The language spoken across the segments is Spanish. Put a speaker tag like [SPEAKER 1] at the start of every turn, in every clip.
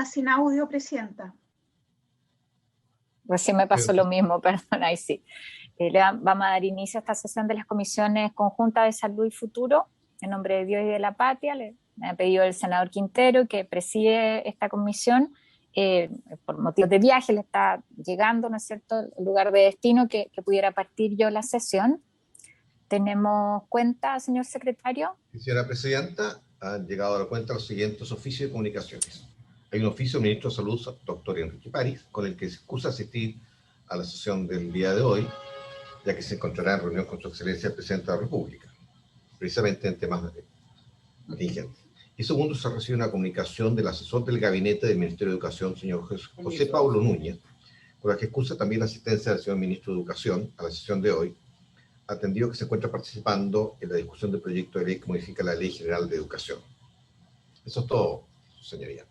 [SPEAKER 1] está sin audio, Presidenta.
[SPEAKER 2] Recién me pasó lo mismo, perdón, ahí sí. Vamos a dar inicio a esta sesión de las comisiones conjuntas de Salud y Futuro. En nombre de Dios y de la Patria, me ha pedido el senador Quintero, que preside esta comisión, por motivos de viaje, le está llegando, ¿no es cierto?, el lugar de destino, que pudiera partir yo la sesión. ¿Tenemos cuenta, señor secretario?
[SPEAKER 3] Señora Presidenta, han llegado a la cuenta los siguientes oficios de comunicaciones. Hay un oficio del Ministro de Salud, doctor Enrique París, con el que se excusa asistir a la sesión del día de hoy, ya que se encontrará en reunión con su excelencia el Presidente de la República, precisamente en temas contingentes. Y segundo, se recibe una comunicación del asesor del gabinete del Ministerio de Educación, señor José Pablo Núñez, con la que excusa también la asistencia del señor Ministro de Educación a la sesión de hoy, atendido que se encuentra participando en la discusión del proyecto de ley que modifica la Ley General de Educación. Eso es todo, señoría.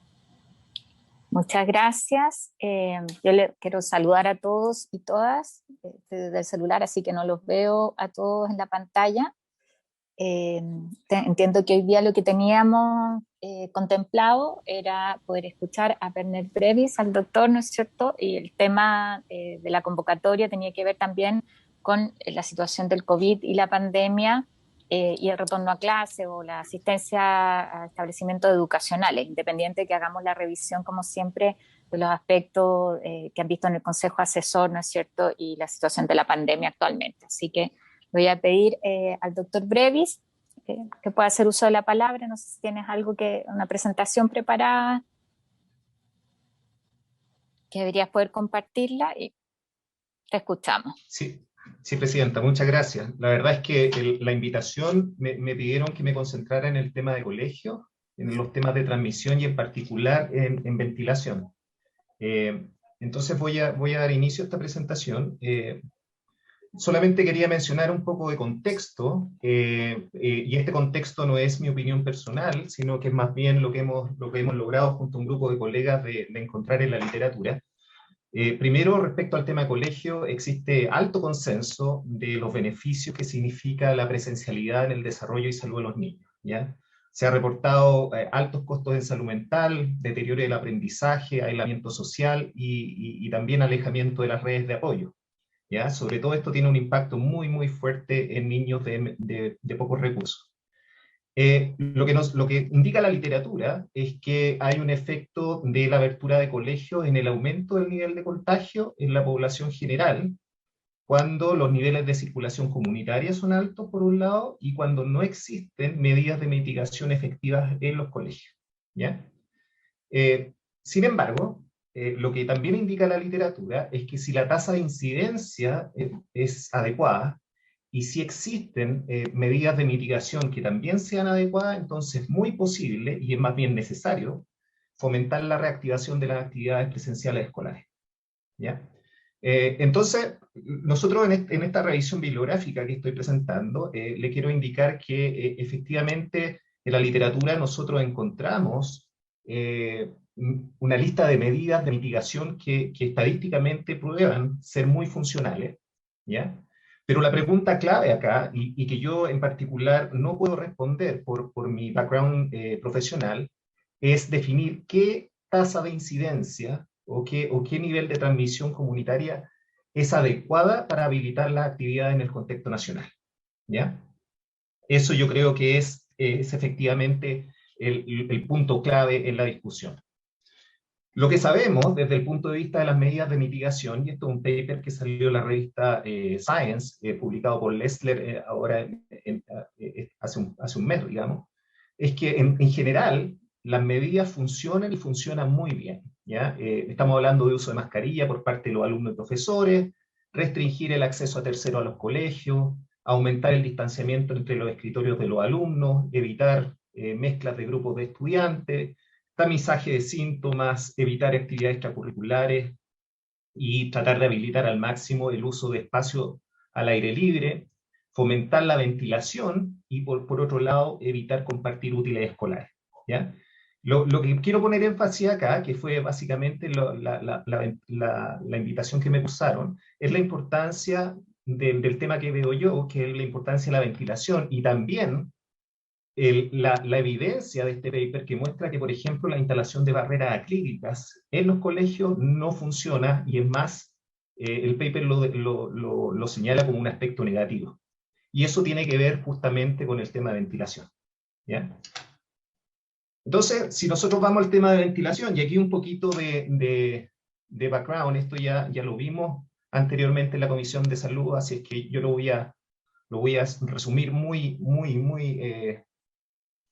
[SPEAKER 2] Muchas gracias. Yo le quiero saludar a todos y todas desde el celular, así que no los veo a todos en la pantalla. Entiendo que hoy día lo que teníamos contemplado era poder escuchar a Werner Brevis, al doctor, ¿no es cierto? Y el tema de la convocatoria tenía que ver también con la situación del COVID y la pandemia, y el retorno a clase o la asistencia a establecimientos educacionales, independiente de que hagamos la revisión, como siempre, de los aspectos que han visto en el Consejo Asesor, ¿no es cierto?, y la situación de la pandemia actualmente. Así que voy a pedir al doctor Brevis que pueda hacer uso de la palabra. No sé si tienes una presentación preparada, que deberías poder compartirla, y te escuchamos.
[SPEAKER 4] Sí, Presidenta, muchas gracias. La verdad es que la invitación me pidieron que me concentrara en el tema de colegio, en los temas de transmisión y en particular en ventilación. Entonces voy a dar inicio a esta presentación. Solamente quería mencionar un poco de contexto, y este contexto no es mi opinión personal, sino que es más bien lo que hemos logrado junto a un grupo de colegas de encontrar en la literatura. Primero, respecto al tema de colegio, existe alto consenso de los beneficios que significa la presencialidad en el desarrollo y salud de los niños, ¿ya? Se ha reportado altos costos en salud mental, deterioro del aprendizaje, aislamiento social y también alejamiento de las redes de apoyo, ¿ya? Sobre todo esto tiene un impacto muy, muy fuerte en niños de pocos recursos. Lo que indica la literatura es que hay un efecto de la apertura de colegios en el aumento del nivel de contagio en la población general, cuando los niveles de circulación comunitaria son altos, por un lado, y cuando no existen medidas de mitigación efectivas en los colegios, ¿ya? Sin embargo, lo que también indica la literatura es que si la tasa de incidencia es adecuada, y si existen medidas de mitigación que también sean adecuadas, entonces es muy posible, y es más bien necesario, fomentar la reactivación de las actividades presenciales escolares, ¿ya? Entonces, nosotros en esta revisión bibliográfica que estoy presentando, le quiero indicar que efectivamente en la literatura nosotros encontramos una lista de medidas de mitigación que estadísticamente prueban ser muy funcionales, ¿ya? Pero la pregunta clave acá, y que yo en particular no puedo responder por mi background profesional, es definir qué tasa de incidencia o qué nivel de transmisión comunitaria es adecuada para habilitar la actividad en el contexto nacional, ¿ya? Eso yo creo que es efectivamente el punto clave en la discusión. Lo que sabemos desde el punto de vista de las medidas de mitigación, y esto es un paper que salió en la revista Science, publicado por Lessler ahora hace un mes, digamos, es que en general las medidas funcionan y funcionan muy bien, ¿ya? Estamos hablando de uso de mascarilla por parte de los alumnos y profesores, restringir el acceso a terceros a los colegios, aumentar el distanciamiento entre los escritorios de los alumnos, evitar mezclas de grupos de estudiantes, tamizaje de síntomas, evitar actividades extracurriculares y tratar de habilitar al máximo el uso de espacio al aire libre, fomentar la ventilación y por otro lado evitar compartir útiles escolares, ¿ya? Lo que quiero poner énfasis acá, que fue básicamente la invitación que me usaron, es la importancia del tema que veo yo, que es la importancia de la ventilación y también la evidencia de este paper que muestra que, por ejemplo, la instalación de barreras acrílicas en los colegios no funciona, y es más, el paper lo señala como un aspecto negativo. Y eso tiene que ver justamente con el tema de ventilación, ¿ya? Entonces, si nosotros vamos al tema de ventilación, y aquí un poquito de background, esto ya lo vimos anteriormente en la Comisión de Salud, así es que yo lo voy a resumir muy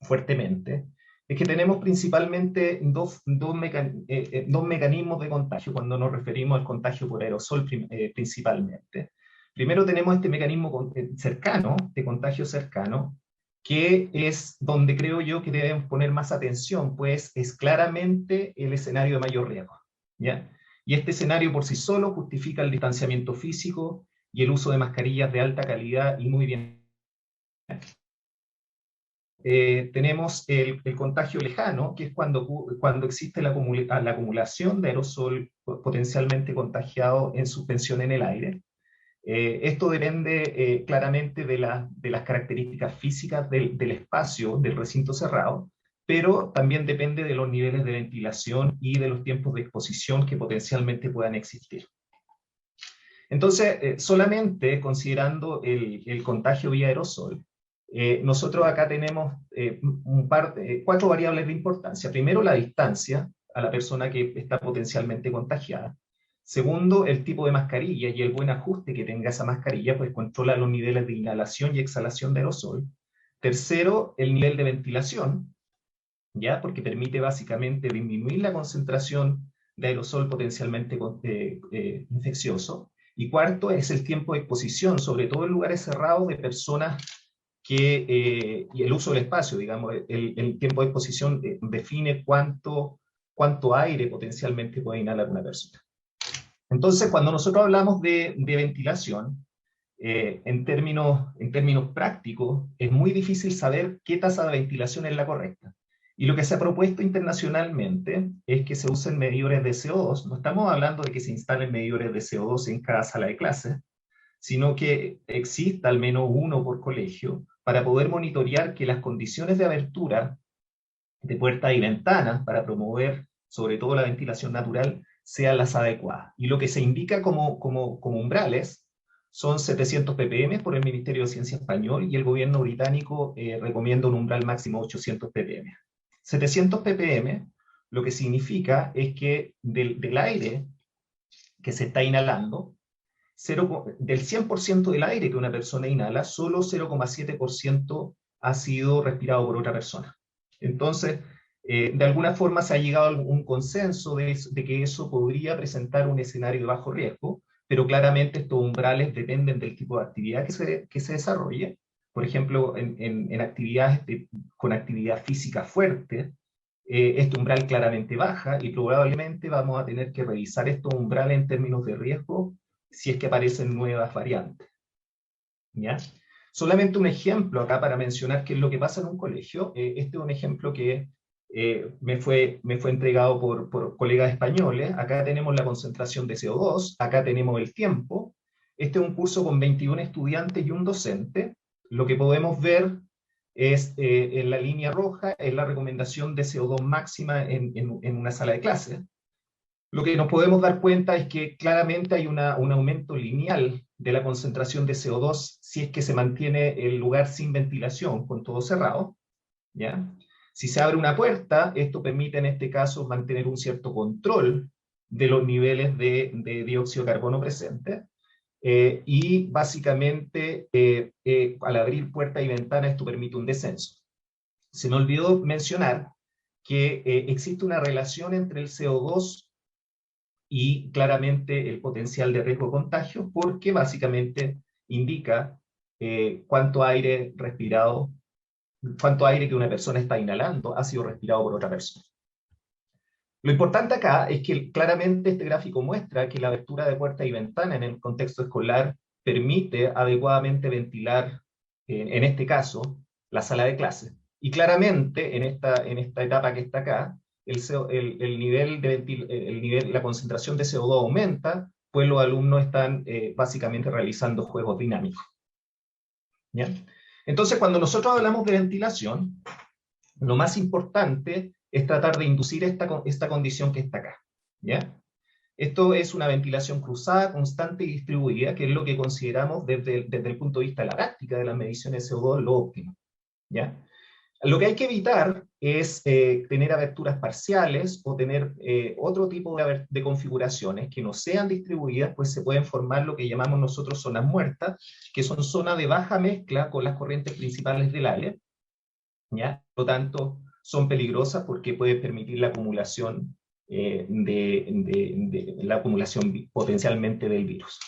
[SPEAKER 4] fuertemente, es que tenemos principalmente dos mecanismos de contagio cuando nos referimos al contagio por aerosol principalmente. Primero tenemos este mecanismo cercano, de contagio cercano, que es donde creo yo que debemos poner más atención, pues es claramente el escenario de mayor riesgo, ¿ya? Y este escenario por sí solo justifica el distanciamiento físico y el uso de mascarillas de alta calidad y muy bien. Tenemos el contagio lejano, que es cuando existe la acumulación de aerosol potencialmente contagiado en suspensión en el aire. Esto depende claramente de las características físicas del espacio, del recinto cerrado, pero también depende de los niveles de ventilación y de los tiempos de exposición que potencialmente puedan existir. Entonces, solamente considerando el contagio vía aerosol, nosotros acá tenemos cuatro variables de importancia. Primero, la distancia a la persona que está potencialmente contagiada. Segundo, el tipo de mascarilla y el buen ajuste que tenga esa mascarilla, pues controla los niveles de inhalación y exhalación de aerosol. Tercero, el nivel de ventilación, ¿ya? Porque permite básicamente disminuir la concentración de aerosol potencialmente infeccioso. Y cuarto, es el tiempo de exposición, sobre todo en lugares cerrados de personas y el uso del espacio, digamos, el tiempo de exposición define cuánto aire potencialmente puede inhalar una persona. Entonces, cuando nosotros hablamos de ventilación, en términos prácticos, es muy difícil saber qué tasa de ventilación es la correcta. Y lo que se ha propuesto internacionalmente es que se usen medidores de CO2. No estamos hablando de que se instalen medidores de CO2 en cada sala de clases, sino que exista al menos uno por colegio para poder monitorear que las condiciones de abertura de puertas y ventanas para promover sobre todo la ventilación natural sean las adecuadas. Y lo que se indica como umbrales son 700 ppm por el Ministerio de Ciencia español, y el gobierno británico recomienda un umbral máximo de 800 ppm. 700 ppm lo que significa es que del aire que se está inhalando, del 100% del aire que una persona inhala, solo 0,7% ha sido respirado por otra persona. Entonces, de alguna forma se ha llegado a un consenso de que eso podría presentar un escenario de bajo riesgo, pero claramente estos umbrales dependen del tipo de actividad que se desarrolle. Por ejemplo, en actividades con actividad física fuerte, este umbral claramente baja, y probablemente vamos a tener que revisar estos umbrales en términos de riesgo si es que aparecen nuevas variantes, ¿ya? Solamente un ejemplo acá para mencionar qué es lo que pasa en un colegio. Este es un ejemplo que me fue entregado por colegas españoles. Acá tenemos la concentración de CO2, acá tenemos el tiempo. Este es un curso con 21 estudiantes y un docente. Lo que podemos ver es, en la línea roja, es la recomendación de CO2 máxima en una sala de clase. Lo que nos podemos dar cuenta es que claramente hay un aumento lineal de la concentración de CO2 si es que se mantiene el lugar sin ventilación, con todo cerrado, ¿ya? Si se abre una puerta, esto permite en este caso mantener un cierto control de los niveles de dióxido de carbono presentes, y básicamente al abrir puerta y ventana esto permite un descenso. Se me olvidó mencionar que existe una relación entre el CO2 y claramente el potencial de riesgo de contagio, porque básicamente indica cuánto aire respirado, cuánto aire que una persona está inhalando ha sido respirado por otra persona. Lo importante acá es que claramente este gráfico muestra que la abertura de puertas y ventanas en el contexto escolar permite adecuadamente ventilar, en este caso, la sala de clase. Y claramente en esta etapa que está acá, la concentración de CO2 aumenta, pues los alumnos están básicamente realizando juegos dinámicos, ¿ya? Entonces, cuando nosotros hablamos de ventilación, lo más importante es tratar de inducir esta condición que está acá, ¿ya? Esto es una ventilación cruzada, constante y distribuida, que es lo que consideramos desde el punto de vista de la práctica de las mediciones de CO2 lo óptimo, ¿ya? Lo que hay que evitar es tener aberturas parciales o tener otro tipo de configuraciones que no sean distribuidas, pues se pueden formar lo que llamamos nosotros zonas muertas, que son zonas de baja mezcla con las corrientes principales del aire, ¿ya? Por lo tanto, son peligrosas porque pueden permitir la acumulación, la acumulación potencialmente del virus.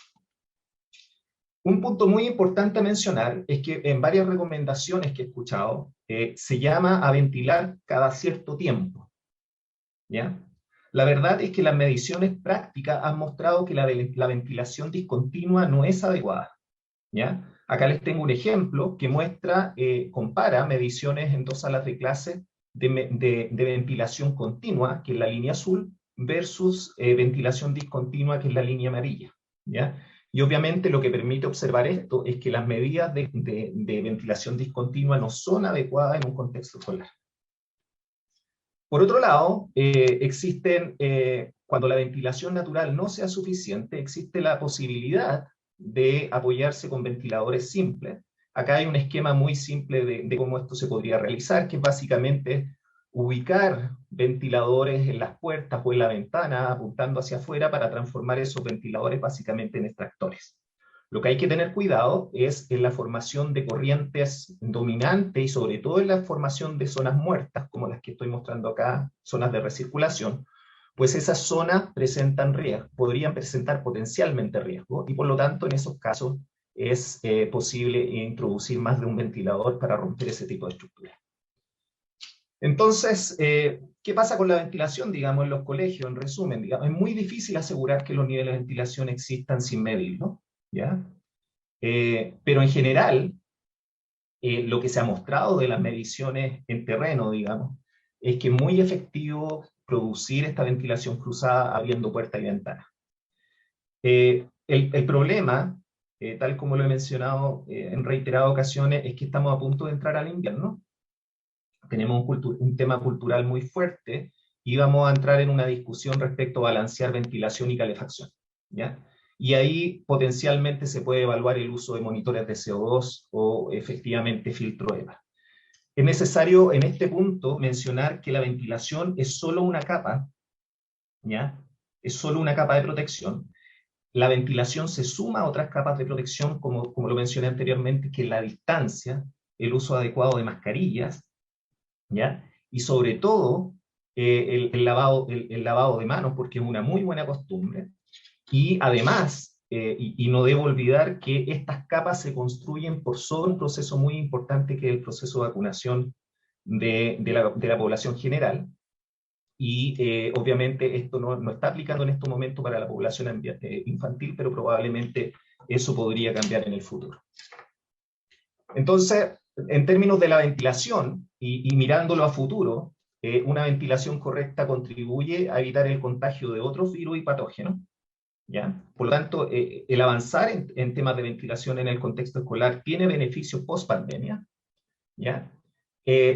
[SPEAKER 4] Un punto muy importante a mencionar es que en varias recomendaciones que he escuchado, se llama a ventilar cada cierto tiempo, ¿ya? La verdad es que las mediciones prácticas han mostrado que la ventilación discontinua no es adecuada, ¿ya? Acá les tengo un ejemplo que muestra, compara mediciones en 2 salas de clase de ventilación continua, que es la línea azul, versus ventilación discontinua, que es la línea amarilla, ¿ya? Y obviamente lo que permite observar esto es que las medidas de ventilación discontinua no son adecuadas en un contexto escolar. Por otro lado, cuando la ventilación natural no sea suficiente, existe la posibilidad de apoyarse con ventiladores simples. Acá hay un esquema muy simple de cómo esto se podría realizar, que es básicamente ubicar ventiladores en las puertas o en la ventana, apuntando hacia afuera para transformar esos ventiladores básicamente en extractores. Lo que hay que tener cuidado es en la formación de corrientes dominantes y sobre todo en la formación de zonas muertas, como las que estoy mostrando acá, zonas de recirculación, pues esas zonas presentan riesgo, podrían presentar potencialmente riesgo, y por lo tanto en esos casos es posible introducir más de un ventilador para romper ese tipo de estructuras. Entonces, ¿qué pasa con la ventilación, digamos, en los colegios? En resumen, digamos, es muy difícil asegurar que los niveles de ventilación existan sin medirlo, ¿ya? Pero en general, lo que se ha mostrado de las mediciones en terreno, digamos, es que es muy efectivo producir esta ventilación cruzada abriendo puertas y ventanas. El problema, tal como lo he mencionado en reiteradas ocasiones, es que estamos a punto de entrar al invierno. Tenemos un tema cultural muy fuerte y vamos a entrar en una discusión respecto a balancear ventilación y calefacción, ¿ya? Y ahí potencialmente se puede evaluar el uso de monitores de CO2 o efectivamente filtro EVA. Es necesario en este punto mencionar que la ventilación es solo una capa, ¿ya? Es solo una capa de protección. La ventilación se suma a otras capas de protección, como lo mencioné anteriormente, que es la distancia, el uso adecuado de mascarillas, ¿ya? Y sobre todo, el lavado de manos, porque es una muy buena costumbre. Y además, y no debo olvidar que estas capas se construyen por sobre un proceso muy importante que es el proceso de vacunación de la población general. Y obviamente esto no está aplicando en este momento para la población infantil, pero probablemente eso podría cambiar en el futuro. Entonces, en términos de la ventilación, y mirándolo a futuro, una ventilación correcta contribuye a evitar el contagio de otros virus y patógenos, ¿ya? Por lo tanto, el avanzar en temas de ventilación en el contexto escolar tiene beneficios post-pandemia, ¿ya?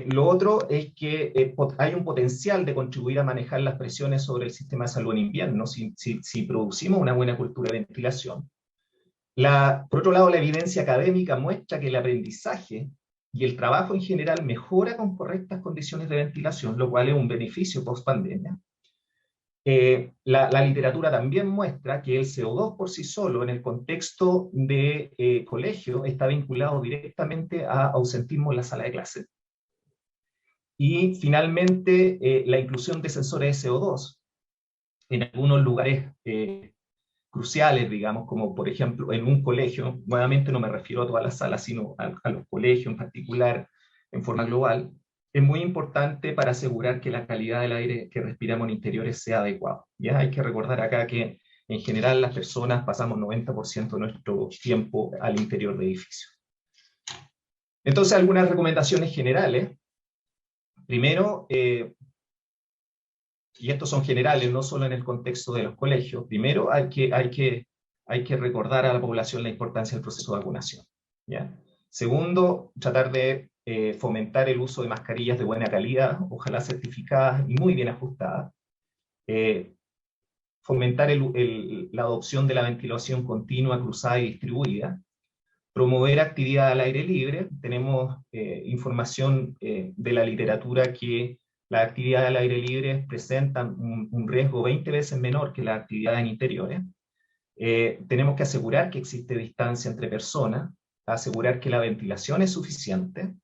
[SPEAKER 4] Lo otro es que hay un potencial de contribuir a manejar las presiones sobre el sistema de salud en invierno si producimos una buena cultura de ventilación. Por otro lado, la evidencia académica muestra que el aprendizaje y el trabajo en general mejora con correctas condiciones de ventilación, lo cual es un beneficio post-pandemia. La literatura también muestra que el CO2 por sí solo en el contexto de colegio está vinculado directamente a ausentismo en la sala de clase. Y finalmente, la inclusión de sensores de CO2 en algunos lugares cruciales, digamos, como por ejemplo en un colegio, nuevamente no me refiero a todas las salas, sino a los colegios en particular, en forma global, es muy importante para asegurar que la calidad del aire que respiramos en interiores sea adecuada. Ya hay que recordar acá que en general las personas pasamos 90% de nuestro tiempo al interior de edificios. Entonces, algunas recomendaciones generales. Primero, y estos son generales, no solo en el contexto de los colegios, primero hay que recordar a la población la importancia del proceso de vacunación, ¿ya? Segundo, tratar de fomentar el uso de mascarillas de buena calidad, ojalá certificadas y muy bien ajustadas. Fomentar la adopción de la ventilación continua, cruzada y distribuida. Promover actividad al aire libre. Tenemos información de la literatura que las actividades al aire libre presentan un riesgo 20 veces menor que las actividades en interiores. Tenemos que asegurar que existe distancia entre personas, asegurar que la ventilación es suficiente.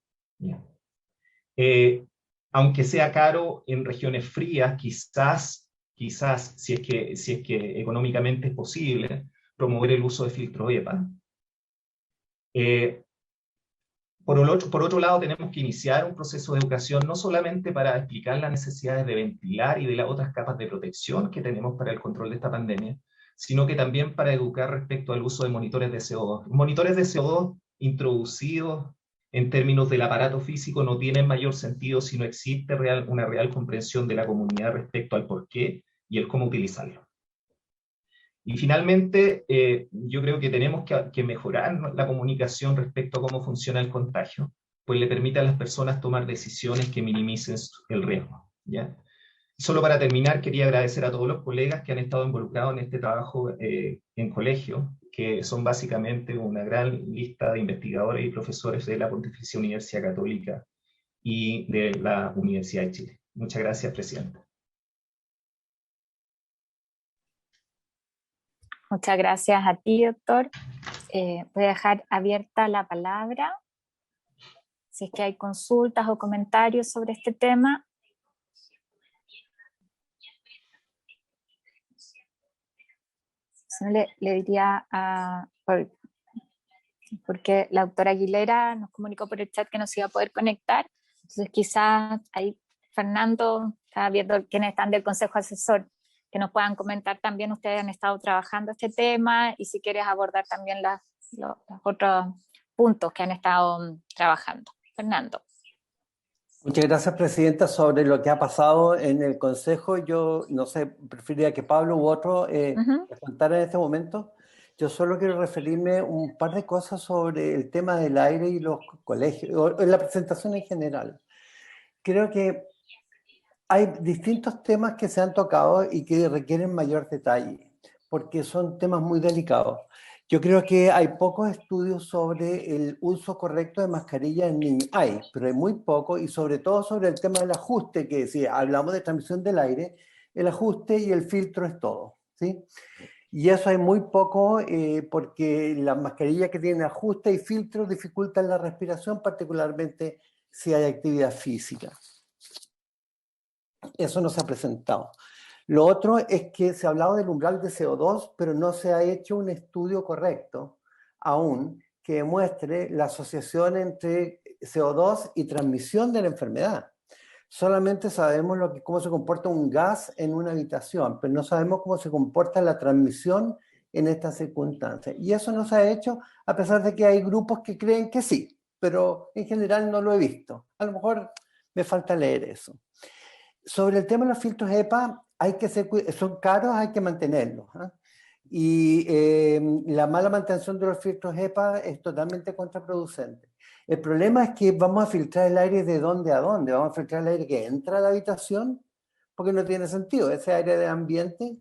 [SPEAKER 4] Aunque sea caro en regiones frías, quizás si es que económicamente es posible, promover el uso de filtro EPA. Por otro lado, tenemos que iniciar un proceso de educación no solamente para explicar las necesidades de ventilar y de las otras capas de protección que tenemos para el control de esta pandemia, sino que también para educar respecto al uso de monitores de CO2. Monitores de CO2 introducidos en términos del aparato físico no tienen mayor sentido si no existe una real comprensión de la comunidad respecto al por qué y el cómo utilizarlo. Y finalmente, yo creo que tenemos que mejorar la comunicación respecto a cómo funciona el contagio, pues le permite a las personas tomar decisiones que minimicen el riesgo, ¿ya? Solo para terminar, quería agradecer a todos los colegas que han estado involucrados en este trabajo en colegio, que son básicamente una gran lista de investigadores y profesores de la Pontificia Universidad Católica y de la Universidad de Chile. Muchas gracias, Presidenta.
[SPEAKER 2] Muchas gracias a ti, doctor. Voy a dejar abierta la palabra. Si es que hay consultas o comentarios sobre este tema. Le diría porque la doctora Aguilera nos comunicó por el chat que no se iba a poder conectar. Entonces quizás ahí Fernando está viendo quiénes están del Consejo Asesor, que nos puedan comentar también, ustedes han estado trabajando este tema y si quieres abordar también los otros puntos que han estado trabajando. Fernando.
[SPEAKER 1] Muchas gracias, Presidenta. Sobre lo que ha pasado en el Consejo, yo no sé, preferiría que Pablo u otro contara en este momento. Yo solo quiero referirme un par de cosas sobre el tema del aire y los colegios, o la presentación en general. Creo que hay distintos temas que se han tocado y que requieren mayor detalle, porque son temas muy delicados. Yo creo que hay pocos estudios sobre el uso correcto de mascarilla en niños. Hay, pero hay muy poco, y sobre todo sobre el tema del ajuste, que si hablamos de transmisión del aire, el ajuste y el filtro es todo, ¿sí? Y eso hay muy poco porque las mascarillas que tienen ajuste y filtro dificultan la respiración, particularmente si hay actividad física. Eso no se ha presentado. Lo otro es que se ha hablado del umbral de CO2, pero no se ha hecho un estudio correcto aún que demuestre la asociación entre CO2 y transmisión de la enfermedad. Solamente sabemos cómo se comporta un gas en una habitación, pero no sabemos cómo se comporta la transmisión en estas circunstancias. Y eso no se ha hecho, a pesar de que hay grupos que creen que sí, pero en general no lo he visto. A lo mejor me falta leer eso. Sobre el tema de los filtros EPA, son caros, hay que mantenerlos, ¿eh? Y la mala mantención de los filtros EPA es totalmente contraproducente. El problema es que vamos a filtrar el aire de dónde a dónde. Vamos a filtrar el aire que entra a la habitación, porque no tiene sentido. Ese aire de ambiente,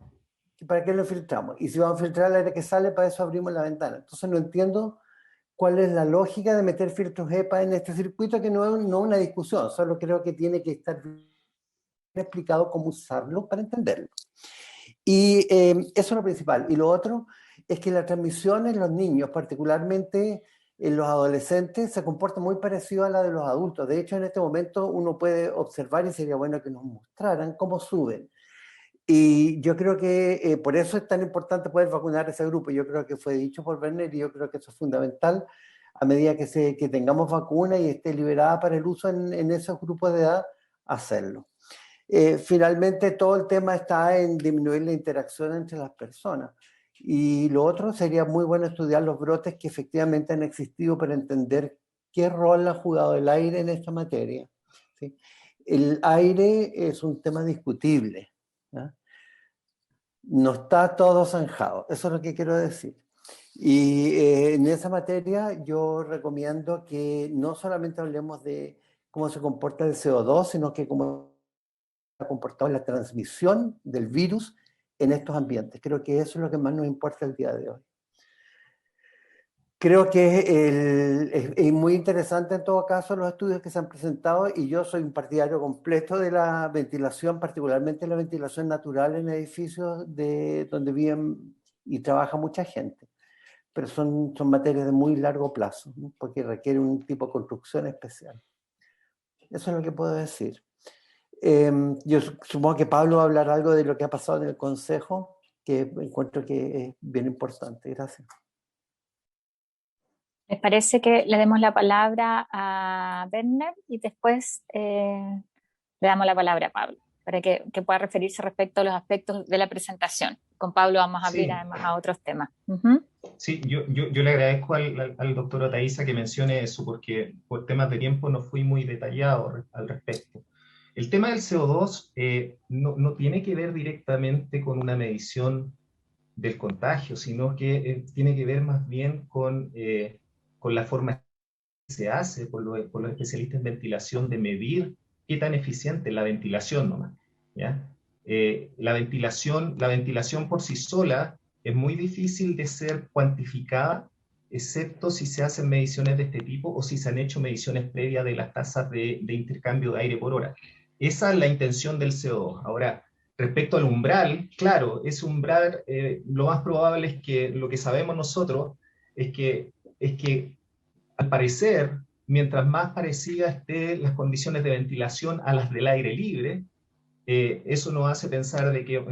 [SPEAKER 1] ¿para qué lo filtramos? Y si vamos a filtrar el aire que sale, para eso abrimos la ventana. Entonces no entiendo cuál es la lógica de meter filtros EPA en este circuito, que no es una discusión, solo creo que tiene que estar explicado cómo usarlo para entenderlo. Y eso es lo principal. Y lo otro es que la transmisión en los niños, particularmente en los adolescentes, se comporta muy parecido a la de los adultos. De hecho, en este momento uno puede observar, y sería bueno que nos mostraran cómo suben. Y yo creo que por eso es tan importante poder vacunar a ese grupo. Yo creo que fue dicho por Werner y yo creo que eso es fundamental a medida que tengamos vacuna y esté liberada para el uso en esos grupos de edad, hacerlo. Finalmente, todo el tema está en disminuir la interacción entre las personas. Y lo otro sería muy bueno estudiar los brotes que efectivamente han existido para entender qué rol ha jugado el aire en esta materia, ¿sí? El aire es un tema discutible, ¿no? No está todo zanjado, eso es lo que quiero decir. Y en esa materia yo recomiendo que no solamente hablemos de cómo se comporta el CO2, sino que cómo se ha comportado la transmisión del virus en estos ambientes. Creo que eso es lo que más nos importa el día de hoy. Creo que es muy interesante en todo caso los estudios que se han presentado, y yo soy un partidario completo de la ventilación, particularmente la ventilación natural en edificios donde viven y trabaja mucha gente, pero son materias de muy largo plazo, ¿no? Porque requieren un tipo de construcción especial. Eso es lo que puedo decir. Yo supongo que Pablo va a hablar algo de lo que ha pasado en el Consejo, que encuentro que es bien importante. Gracias.
[SPEAKER 2] ¿Les parece que le demos la palabra a Werner y después le damos la palabra a Pablo para que pueda referirse respecto a los aspectos de la presentación? Con Pablo vamos a abrir además a otros temas.
[SPEAKER 4] Sí, yo le agradezco al doctor Otaiza que mencione eso, porque por temas de tiempo no fui muy detallado al respecto. El tema del CO2 no tiene que ver directamente con una medición del contagio, sino que tiene que ver más bien con la forma que se hace por los especialistas en ventilación de medir qué tan eficiente es la ventilación nomás, ¿ya? La ventilación por sí sola es muy difícil de ser cuantificada, excepto si se hacen mediciones de este tipo o si se han hecho mediciones previas de las tasas de intercambio de aire por hora. Esa es la intención del CO2. Ahora, respecto al umbral, claro, ese umbral, lo más probable es que lo que sabemos nosotros es que al parecer, mientras más parecidas estén las condiciones de ventilación a las del aire libre, eso nos hace pensar de que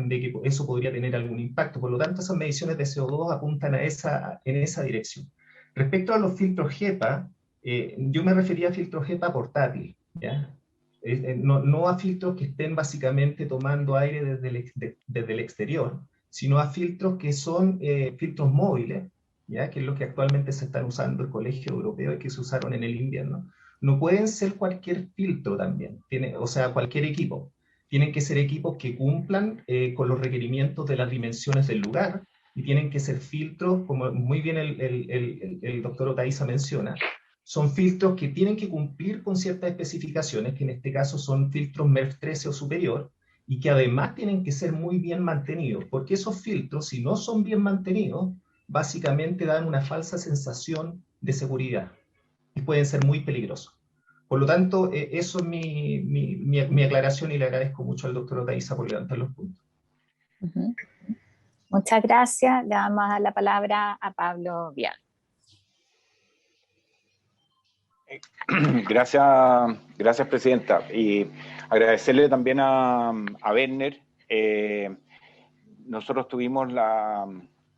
[SPEAKER 4] eso podría tener algún impacto. Por lo tanto, esas mediciones de CO2 apuntan en esa dirección. Respecto a los filtros HEPA, yo me refería a filtros HEPA portátil, ¿ya? No a filtros que estén básicamente tomando aire desde el exterior, sino a filtros que son filtros móviles, ¿ya? Que es lo que actualmente se están usando en el Colegio Europeo y que se usaron en el invierno. No pueden ser cualquier filtro también, o sea, cualquier equipo. Tienen que ser equipos que cumplan con los requerimientos de las dimensiones del lugar, y tienen que ser filtros, como muy bien el doctor Otaiza menciona, son filtros que tienen que cumplir con ciertas especificaciones, que en este caso son filtros MERV 13 o superior, y que además tienen que ser muy bien mantenidos, porque esos filtros, si no son bien mantenidos, básicamente dan una falsa sensación de seguridad y pueden ser muy peligrosos. Por lo tanto, eso es mi aclaración, y le agradezco mucho al doctor Otaiza por levantar los puntos.
[SPEAKER 2] Muchas gracias. Le damos a la palabra a Pablo Vial.
[SPEAKER 5] Gracias, presidenta. Y agradecerle también a Werner. Nosotros tuvimos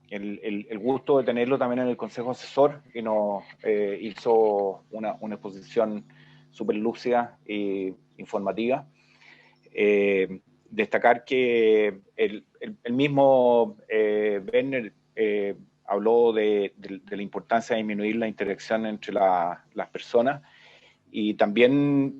[SPEAKER 5] el gusto de tenerlo también en el Consejo Asesor, que nos hizo una exposición súper lúcida e informativa. Destacar que el mismo Werner habló de la importancia de disminuir la interacción entre las personas, y también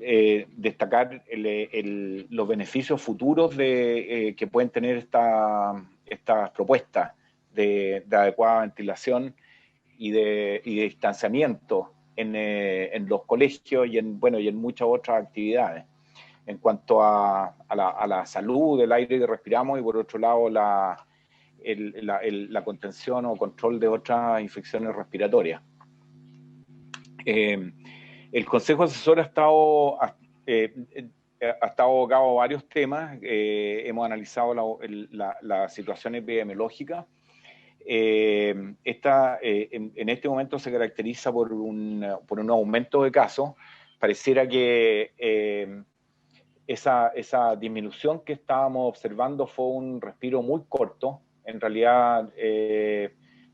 [SPEAKER 5] destacar los beneficios futuros que pueden tener estas propuestas de adecuada ventilación y de distanciamiento en los colegios y en muchas otras actividades, en cuanto a la salud del aire que respiramos, y por otro lado la contención o control de otras infecciones respiratorias. El Consejo Asesor ha estado abocado a varios temas. Hemos analizado la situación epidemiológica. En este momento se caracteriza por un aumento de casos. Pareciera que esa disminución que estábamos observando fue un respiro muy corto. En realidad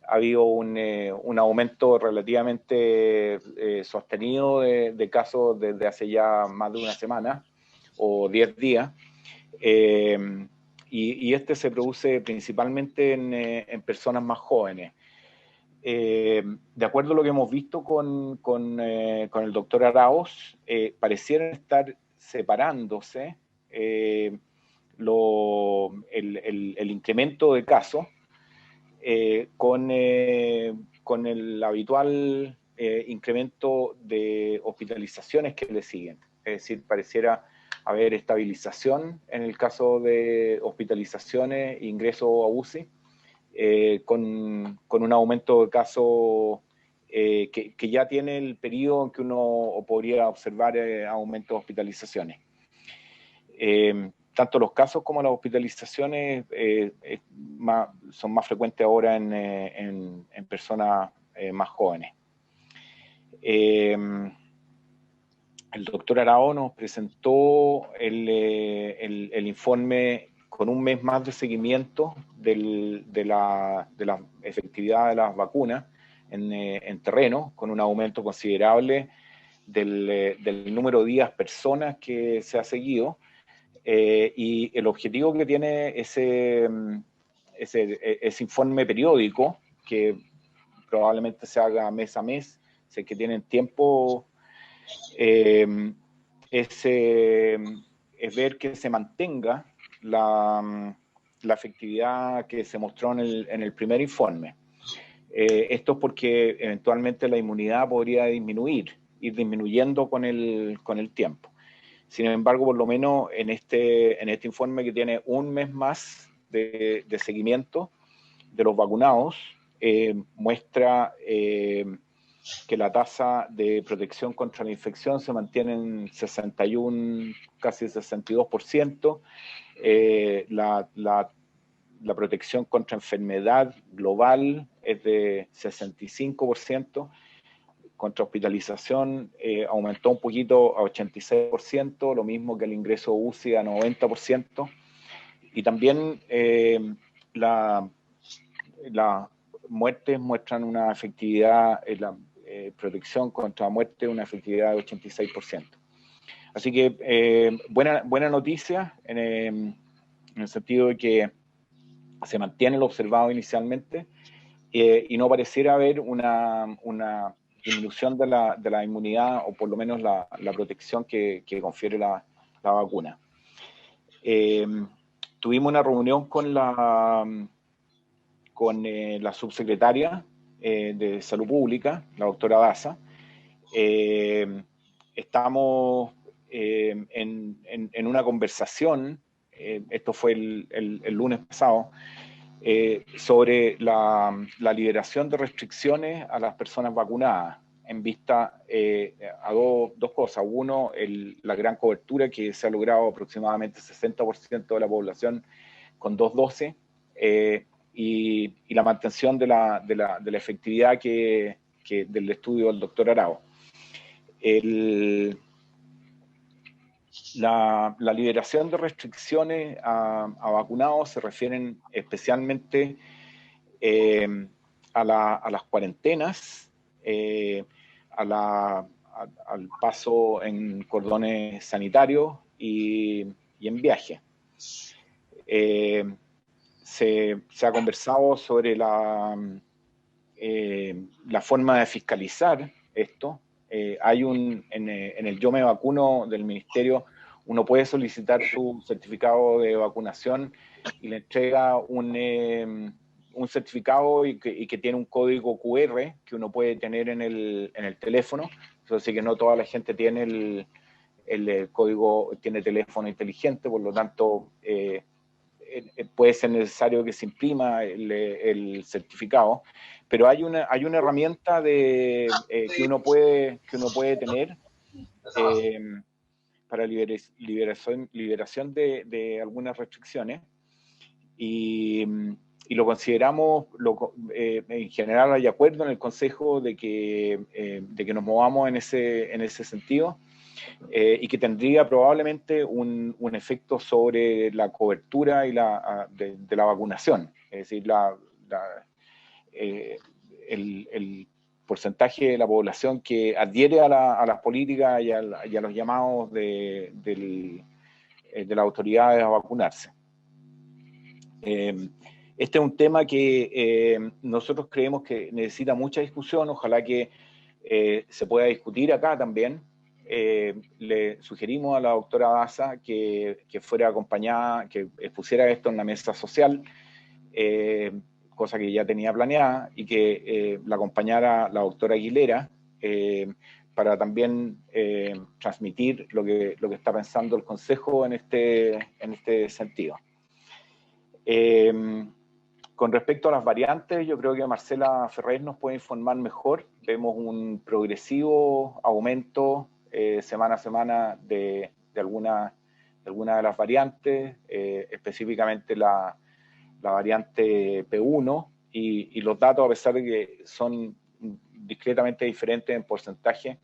[SPEAKER 5] ha habido un aumento relativamente sostenido de casos desde hace ya más de una semana o 10 días. Y este se produce principalmente en personas más jóvenes. De acuerdo a lo que hemos visto con el doctor Arauz, parecieran estar separándose el incremento de casos con el habitual incremento de hospitalizaciones que le siguen. Es decir, pareciera haber estabilización en el caso de hospitalizaciones, ingreso a UCI, con un aumento de casos que ya tiene el periodo en que uno podría observar aumento de hospitalizaciones. Tanto los casos como las hospitalizaciones son más frecuentes ahora en personas más jóvenes. El doctor Arao nos presentó el informe con un mes más de seguimiento de la efectividad de las vacunas en terreno, con un aumento considerable del número de días personas que se ha seguido. Y el objetivo que tiene ese informe periódico, que probablemente se haga mes a mes, sé que tienen tiempo, es ver que se mantenga la efectividad que se mostró en el primer informe. Esto es porque eventualmente la inmunidad podría ir disminuyendo con el tiempo. Sin embargo, por lo menos en este informe, que tiene un mes más de seguimiento de los vacunados, muestra que la tasa de protección contra la infección se mantiene en 61, casi 62%. La protección contra enfermedad global es de 65%. Contra hospitalización aumentó un poquito a 86%, lo mismo que el ingreso UCI a 90%. Y también las muertes muestran una efectividad, la protección contra muerte, una efectividad de 86%. Así que buena noticia en el sentido de que se mantiene lo observado inicialmente y no pareciera haber una disminución de la inmunidad, o por lo menos la protección que confiere la vacuna. Tuvimos una reunión con la subsecretaria de Salud Pública, la doctora Daza. Estamos en una conversación, esto fue el lunes pasado, sobre la liberación de restricciones a las personas vacunadas, en vista a dos cosas. Uno, la gran cobertura que se ha logrado, aproximadamente 60% de la población con 2 dosis, y la mantención de la efectividad del estudio del doctor Arao. La liberación de restricciones a vacunados se refieren especialmente a las cuarentenas, al paso en cordones sanitarios y en viaje. Se ha conversado sobre la forma de fiscalizar esto. Hay en el Yo Me Vacuno del Ministerio, uno puede solicitar su certificado de vacunación y le entrega un certificado y que tiene un código QR que uno puede tener en el teléfono. Eso sí que no toda la gente tiene el código, tiene teléfono inteligente, por lo tanto puede ser necesario que se imprima el certificado, pero hay una herramienta que uno puede tener para liberación de algunas restricciones, y lo consideramos, en general hay acuerdo en el Consejo de que nos movamos en ese sentido, y que tendría probablemente un efecto sobre la cobertura de la vacunación. Es decir, el porcentaje de la población que adhiere a las políticas y a los llamados de las autoridades a vacunarse. Este es un tema que nosotros creemos que necesita mucha discusión. Ojalá que se pueda discutir acá también. Le sugerimos a la doctora Daza que fuera acompañada, que expusiera esto en la mesa social, cosa que ya tenía planeada, y que la acompañara la doctora Aguilera, para también transmitir lo que está pensando el Consejo en este sentido. Con respecto a las variantes, yo creo que Marcela Ferrer nos puede informar mejor. Vemos un progresivo aumento semana a semana de alguna de las variantes, específicamente la variante P1, y los datos, a pesar de que son discretamente diferentes en porcentaje,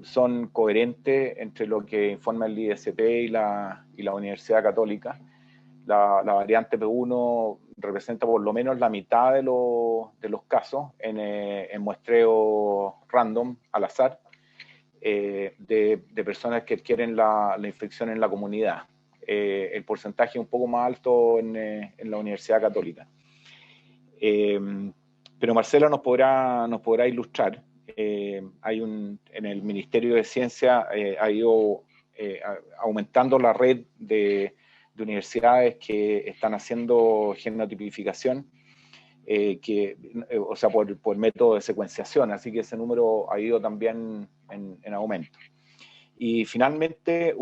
[SPEAKER 5] son coherentes entre lo que informa el ISP y la Universidad Católica. La variante P1 representa por lo menos la mitad de los casos en muestreo random, al azar, de personas que adquieren la infección en la comunidad. El porcentaje es un poco más alto en la Universidad Católica. Pero Marcela nos podrá ilustrar. En el Ministerio de Ciencia ha ido aumentando la red de universidades que están haciendo genotipificación, o sea, por método de secuenciación, así que ese número ha ido también en aumento. Y finalmente,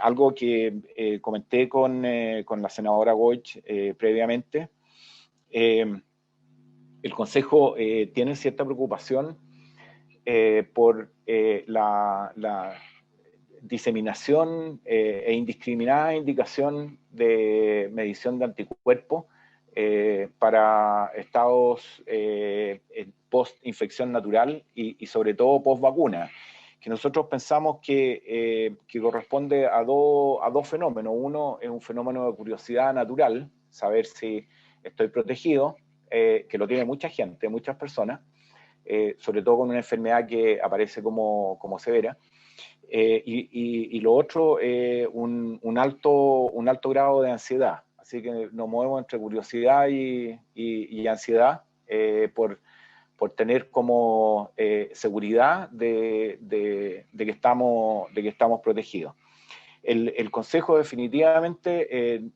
[SPEAKER 5] algo que comenté con la senadora Goich previamente, el Consejo tiene cierta preocupación por la diseminación e indiscriminada indicación de medición de anticuerpos para estados post-infección natural y sobre todo post-vacuna, que nosotros pensamos que corresponde a dos fenómenos. Uno es un fenómeno de curiosidad natural, saber si estoy protegido, que lo tiene mucha gente, muchas personas, sobre todo con una enfermedad que aparece como severa. Y lo otro, un alto grado de ansiedad. Así que nos movemos entre curiosidad y ansiedad por tener como seguridad de que estamos protegidos. El Consejo definitivamente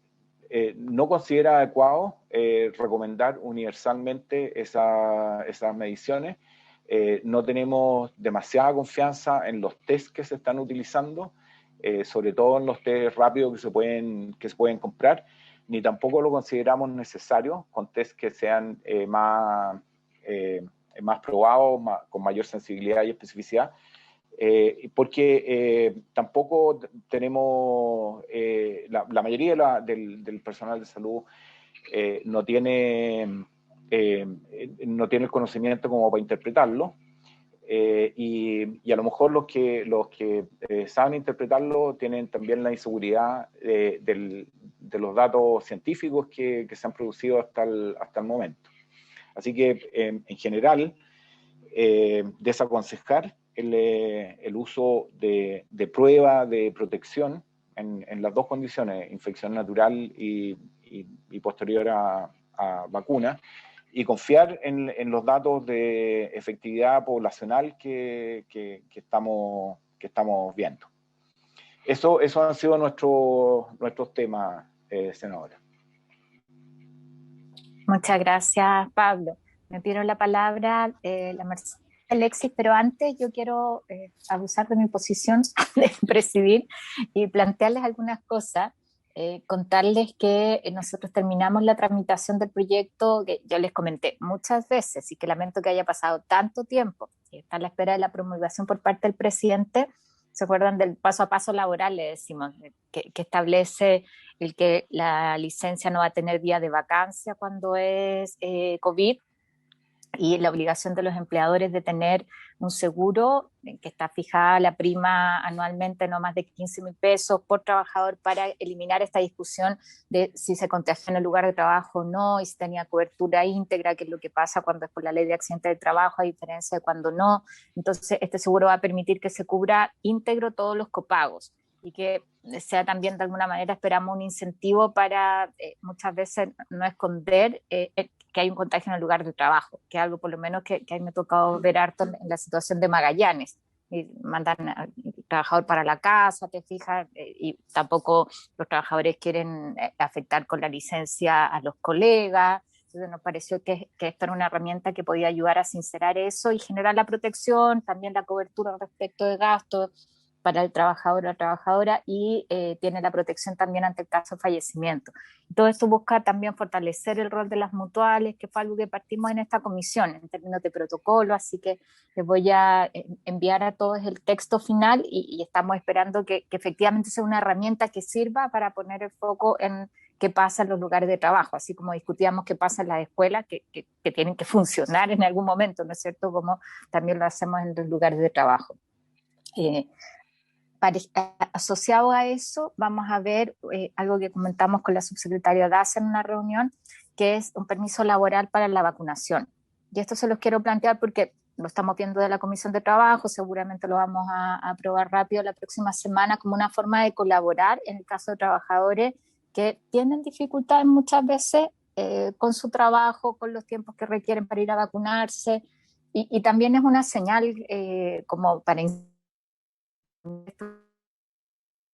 [SPEAKER 5] no considera adecuado recomendar universalmente esas mediciones. No tenemos demasiada confianza en los test que se están utilizando, sobre todo en los test rápidos que se pueden comprar, ni tampoco lo consideramos necesario con test que sean más probados, con mayor sensibilidad y especificidad, porque tampoco tenemos, la mayoría del personal de salud no tiene el conocimiento como para interpretarlo, y a lo mejor los que saben interpretarlo tienen también la inseguridad de los datos científicos que se han producido hasta el momento. Así que, en general, desaconsejar el uso de prueba de protección en las dos condiciones, infección natural y posterior a vacuna, y confiar en los datos de efectividad poblacional que estamos viendo. Eso han sido nuestros temas, senadora.
[SPEAKER 2] Muchas gracias, Pablo. Me pidieron la palabra la Mercedes Alexis, pero antes yo quiero abusar de mi posición de presidir y plantearles algunas cosas. Contarles que nosotros terminamos la tramitación del proyecto, que yo les comenté muchas veces y que lamento que haya pasado tanto tiempo y está a la espera de la promulgación por parte del presidente. ¿Se acuerdan del paso a paso laboral? Le decimos, que establece el que la licencia no va a tener día de vacancia cuando es COVID, y la obligación de los empleadores de tener un seguro que está fijada la prima anualmente no más de 15.000 pesos por trabajador, para eliminar esta discusión de si se contagió en el lugar de trabajo o no, y si tenía cobertura íntegra, que es lo que pasa cuando es por la ley de accidente de trabajo, a diferencia de cuando no. Entonces este seguro va a permitir que se cubra íntegro todos los copagos, y que sea también de alguna manera, esperamos, un incentivo para muchas veces no esconder que hay un contagio en el lugar de trabajo, que es algo por lo menos que a mí me ha tocado ver harto en la situación de Magallanes, y mandan al trabajador para la casa, te fijas, y tampoco los trabajadores quieren afectar con la licencia a los colegas. Entonces nos pareció que esta era una herramienta que podía ayudar a sincerar eso y generar la protección, también la cobertura respecto de gastos para el trabajador o la trabajadora, y tiene la protección también ante el caso de fallecimiento. Todo esto busca también fortalecer el rol de las mutuales, que fue algo que partimos en esta comisión en términos de protocolo, así que les voy a enviar a todos el texto final y estamos esperando que efectivamente sea una herramienta que sirva para poner el foco en qué pasa en los lugares de trabajo, así como discutíamos qué pasa en las escuelas, que tienen que funcionar en algún momento, ¿no es cierto?, como también lo hacemos en los lugares de trabajo. Asociado a eso, vamos a ver algo que comentamos con la subsecretaria Daza en una reunión, que es un permiso laboral para la vacunación. Y esto se los quiero plantear porque lo estamos viendo de la Comisión de Trabajo, seguramente lo vamos a aprobar rápido la próxima semana, como una forma de colaborar en el caso de trabajadores que tienen dificultades muchas veces con su trabajo, con los tiempos que requieren para ir a vacunarse, y también es una señal como para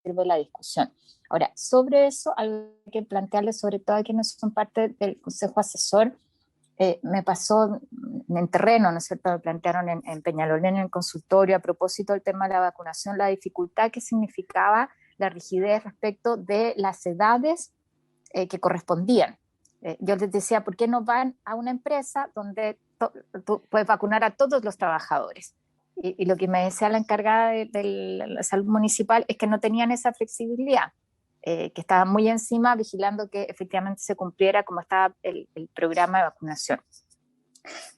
[SPEAKER 2] de la discusión. Ahora, sobre eso, algo que plantearles, sobre todo a quienes son parte del Consejo Asesor, me pasó en terreno, ¿no es cierto?, me plantearon en Peñalolén, en el consultorio, a propósito del tema de la vacunación, la dificultad que significaba la rigidez respecto de las edades que correspondían. Yo les decía, ¿por qué no van a una empresa donde tú puedes vacunar a todos los trabajadores? Y lo que me decía la encargada de la salud municipal es que no tenían esa flexibilidad, que estaban muy encima vigilando que efectivamente se cumpliera como estaba el programa de vacunación.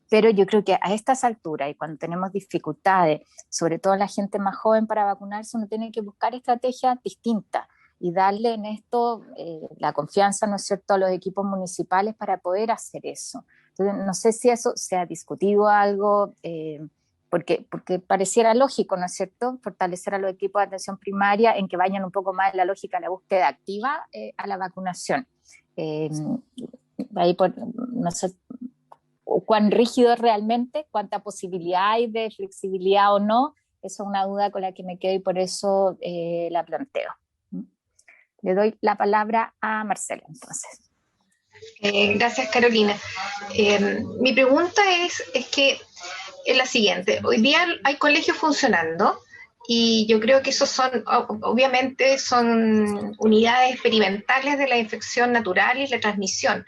[SPEAKER 2] Pero yo creo que a estas alturas y cuando tenemos dificultades, sobre todo la gente más joven para vacunarse, uno tiene que buscar estrategias distintas y darle en esto la confianza, ¿no es cierto?, a los equipos municipales para poder hacer eso. Entonces, no sé si eso se ha discutido algo, porque pareciera lógico, ¿no es cierto?, fortalecer a los equipos de atención primaria en que vayan un poco más en la lógica de la búsqueda activa a la vacunación. Ahí no sé cuán rígido es realmente, cuánta posibilidad hay de flexibilidad o no, eso es una duda con la que me quedo y por eso la planteo. Le doy la palabra a Marcela, entonces.
[SPEAKER 6] Gracias, Carolina. Mi pregunta es la siguiente. Hoy día hay colegios funcionando y yo creo que esos obviamente son unidades experimentales de la infección natural y la transmisión.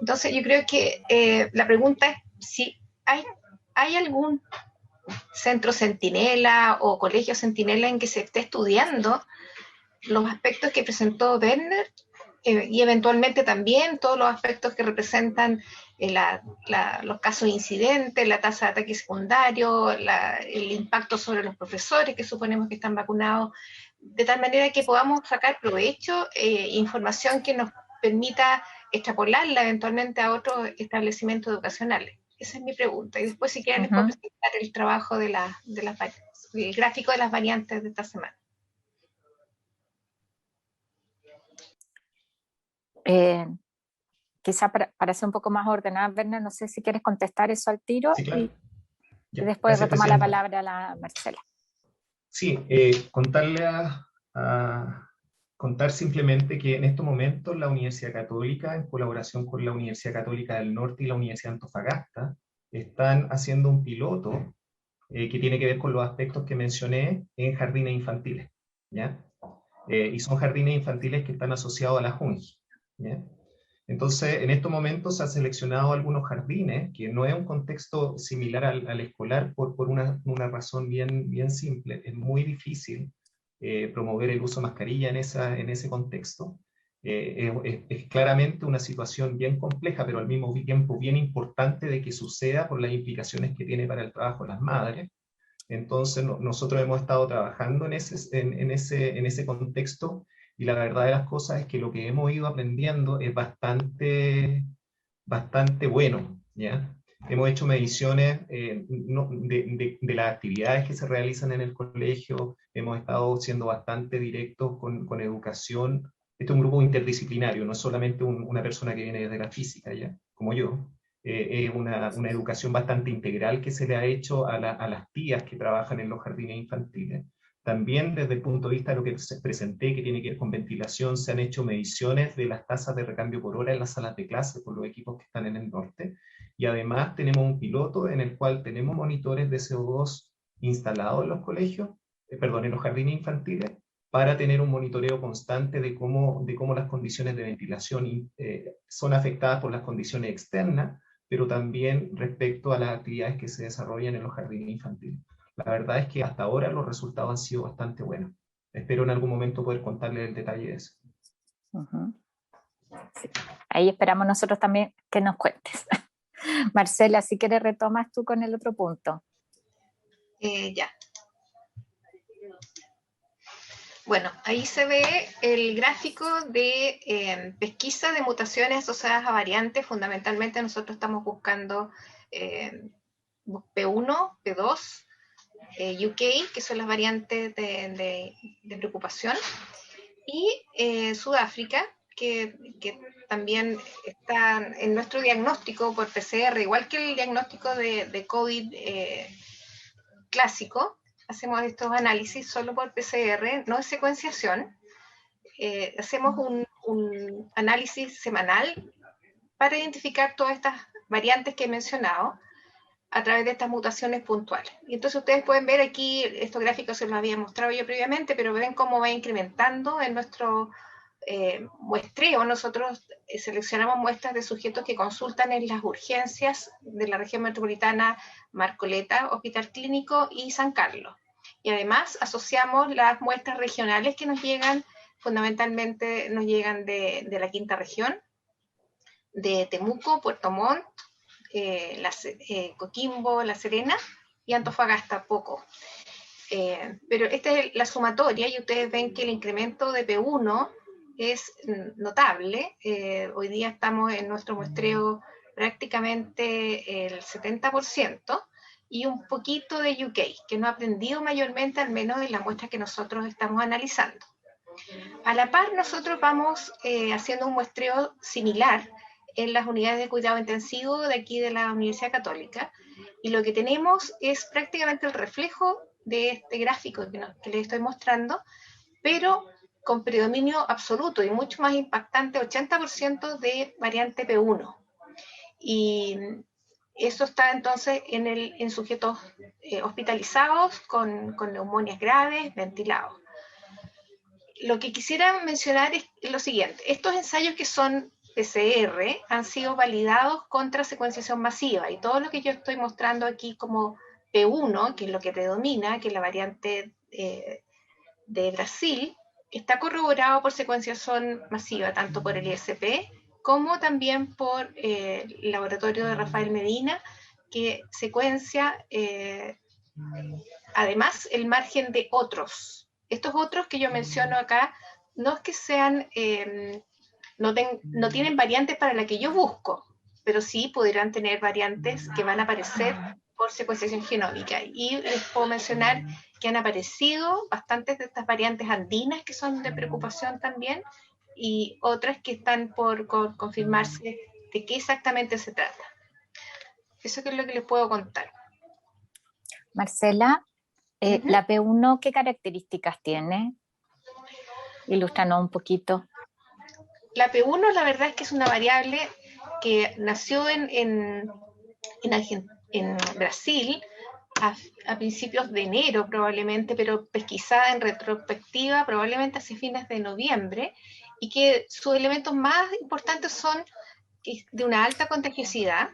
[SPEAKER 6] Entonces yo creo que la pregunta es si hay algún centro centinela o colegio centinela en que se esté estudiando los aspectos que presentó Werner y eventualmente también todos los aspectos que representan los casos de incidentes, la tasa de ataque secundario, el impacto sobre los profesores que suponemos que están vacunados, de tal manera que podamos sacar provecho, información que nos permita extrapolarla eventualmente a otros establecimientos educacionales. Esa es mi pregunta. Y después, si quieren, les puedo presentar el trabajo el gráfico de las variantes de esta semana.
[SPEAKER 2] Quizá para ser un poco más ordenada, Werner, no sé si quieres contestar eso al tiro.
[SPEAKER 4] Sí, claro.
[SPEAKER 2] Y después retomar la palabra a la Marcela.
[SPEAKER 4] Sí, contar simplemente que en estos momentos la Universidad Católica, en colaboración con la Universidad Católica del Norte y la Universidad de Antofagasta, están haciendo un piloto que tiene que ver con los aspectos que mencioné en jardines infantiles, ¿ya? Y son jardines infantiles que están asociados a la JUNGI, ¿ya? Entonces, en estos momentos se han seleccionado algunos jardines, que no es un contexto similar al escolar, por una razón bien simple. Es muy difícil promover el uso de mascarilla en ese contexto. Es claramente una situación bien compleja, pero al mismo tiempo bien importante de que suceda por las implicaciones que tiene para el trabajo de las madres. Entonces, nosotros hemos estado trabajando en ese contexto, y la verdad de las cosas es que lo que hemos ido aprendiendo es bastante bueno, ¿ya? Hemos hecho mediciones de las actividades que se realizan en el colegio, hemos estado siendo bastante directos con educación. Este es un grupo interdisciplinario, no es solamente una persona que viene desde la física, ¿ya?, como yo. Es una educación bastante integral que se le ha hecho a las tías que trabajan en los jardines infantiles. También desde el punto de vista de lo que presenté, que tiene que ver con ventilación, se han hecho mediciones de las tasas de recambio por hora en las salas de clase por los equipos que están en el norte. Y además tenemos un piloto en el cual tenemos monitores de CO2 instalados en los colegios, en los jardines infantiles, para tener un monitoreo constante de cómo las condiciones de ventilación son afectadas por las condiciones externas, pero también respecto a las actividades que se desarrollan en los jardines infantiles. La verdad es que hasta ahora los resultados han sido bastante buenos. Espero en algún momento poder contarles el detalle de eso.
[SPEAKER 2] Sí. Ahí esperamos nosotros también que nos cuentes. Marcela, si quieres retomas tú con el otro punto.
[SPEAKER 6] Ya. Bueno, ahí se ve el gráfico de pesquisa de mutaciones asociadas a variantes. Fundamentalmente nosotros estamos buscando P1, P2, UK, que son las variantes de preocupación, y Sudáfrica, que también está en nuestro diagnóstico por PCR, igual que el diagnóstico de COVID clásico. Hacemos estos análisis solo por PCR, no es secuenciación. Hacemos un análisis semanal para identificar todas estas variantes que he mencionado a través de estas mutaciones puntuales. Y entonces ustedes pueden ver aquí, estos gráficos se los había mostrado yo previamente, pero ven cómo va incrementando en nuestro muestreo. Nosotros seleccionamos muestras de sujetos que consultan en las urgencias de la región metropolitana Marcoleta, Hospital Clínico y San Carlos. Y además asociamos las muestras regionales que nos llegan, fundamentalmente nos llegan de la quinta región, de Temuco, Puerto Montt, Coquimbo, La Serena y Antofagasta, poco. Pero esta es la sumatoria y ustedes ven que el incremento de P1 es notable. Hoy día estamos en nuestro muestreo prácticamente el 70% y un poquito de UK, que no ha aprendido mayormente, al menos en la muestra que nosotros estamos analizando. A la par, nosotros vamos haciendo un muestreo similar en las unidades de cuidado intensivo de aquí de la Universidad Católica, y lo que tenemos es prácticamente el reflejo de este gráfico que les estoy mostrando, pero con predominio absoluto y mucho más impactante, 80% de variante P1. Y eso está entonces en sujetos hospitalizados con neumonias graves, ventilados. Lo que quisiera mencionar es lo siguiente: estos ensayos que son PCR han sido validados contra secuenciación masiva, y todo lo que yo estoy mostrando aquí como P1, que es lo que predomina, que es la variante de Brasil, está corroborado por secuenciación masiva, tanto por el ISP como también por el laboratorio de Rafael Medina, que secuencia además el margen de otros. Estos otros que yo menciono acá no es que sean, no tienen variantes para la que yo busco, pero sí podrán tener variantes que van a aparecer por secuenciación genómica. Y les puedo mencionar que han aparecido bastantes de estas variantes andinas que son de preocupación también, y otras que están por confirmarse de qué exactamente se trata. Eso es lo que les puedo contar.
[SPEAKER 2] Marcela, ¿la P1 qué características tiene? Ilústranos un poquito.
[SPEAKER 6] La P1, la verdad es que es una variable que nació en Brasil a principios de enero probablemente, pero pesquisada en retrospectiva probablemente hacia fines de noviembre, y que sus elementos más importantes son de una alta contagiosidad,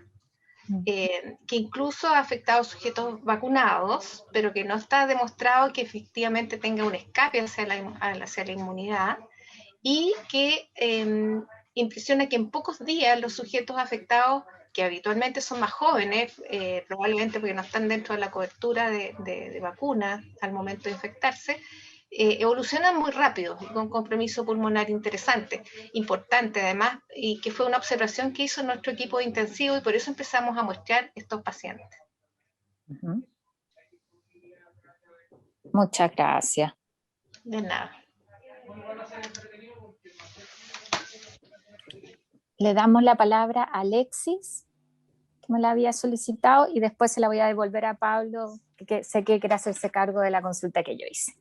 [SPEAKER 6] que incluso ha afectado a sujetos vacunados, pero que no está demostrado que efectivamente tenga un escape hacia la inmunidad, y que impresiona que en pocos días los sujetos afectados, que habitualmente son más jóvenes, probablemente porque no están dentro de la cobertura de vacunas al momento de infectarse, evolucionan muy rápido, con compromiso pulmonar interesante, importante además, y que fue una observación que hizo nuestro equipo de intensivo, y por eso empezamos a muestrear estos pacientes.
[SPEAKER 2] Muchas gracias.
[SPEAKER 6] De nada.
[SPEAKER 2] Le damos la palabra a Alexis. me la había solicitado, y después se la voy a devolver a Pablo, que sé que quiere hacerse cargo de la consulta que yo hice.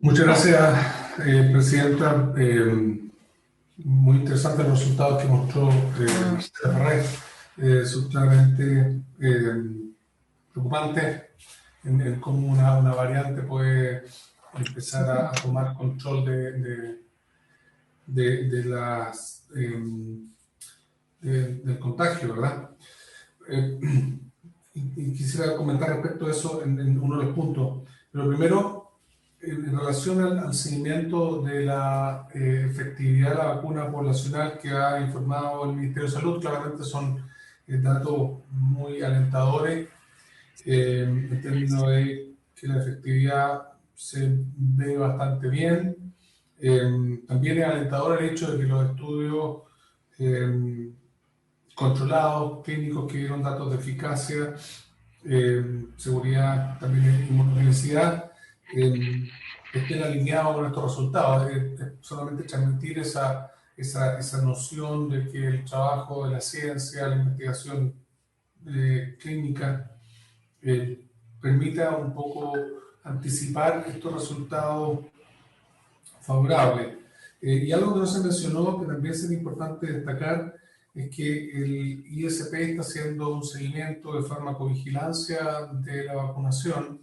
[SPEAKER 7] Muchas gracias, Presidenta. Muy interesantes los resultados que mostró Ferrer, son claramente preocupantes en cómo una variante puede empezar a tomar control del contagio, ¿verdad? Y quisiera comentar respecto a eso en uno de los puntos. Pero primero, en relación al seguimiento de la efectividad de la vacuna poblacional que ha informado el Ministerio de Salud, claramente son datos muy alentadores en términos de que la efectividad se ve bastante bien. También es alentador el hecho de que los estudios controlados, clínicos que dieron datos de eficacia, seguridad, también inmunogenicidad, estén alineados con estos resultados. Solamente transmitir esa noción de que el trabajo de la ciencia, la investigación clínica, permita un poco anticipar estos resultados favorables. Y algo que no se mencionó, que también es importante destacar, es que el ISP está haciendo un seguimiento de farmacovigilancia de la vacunación,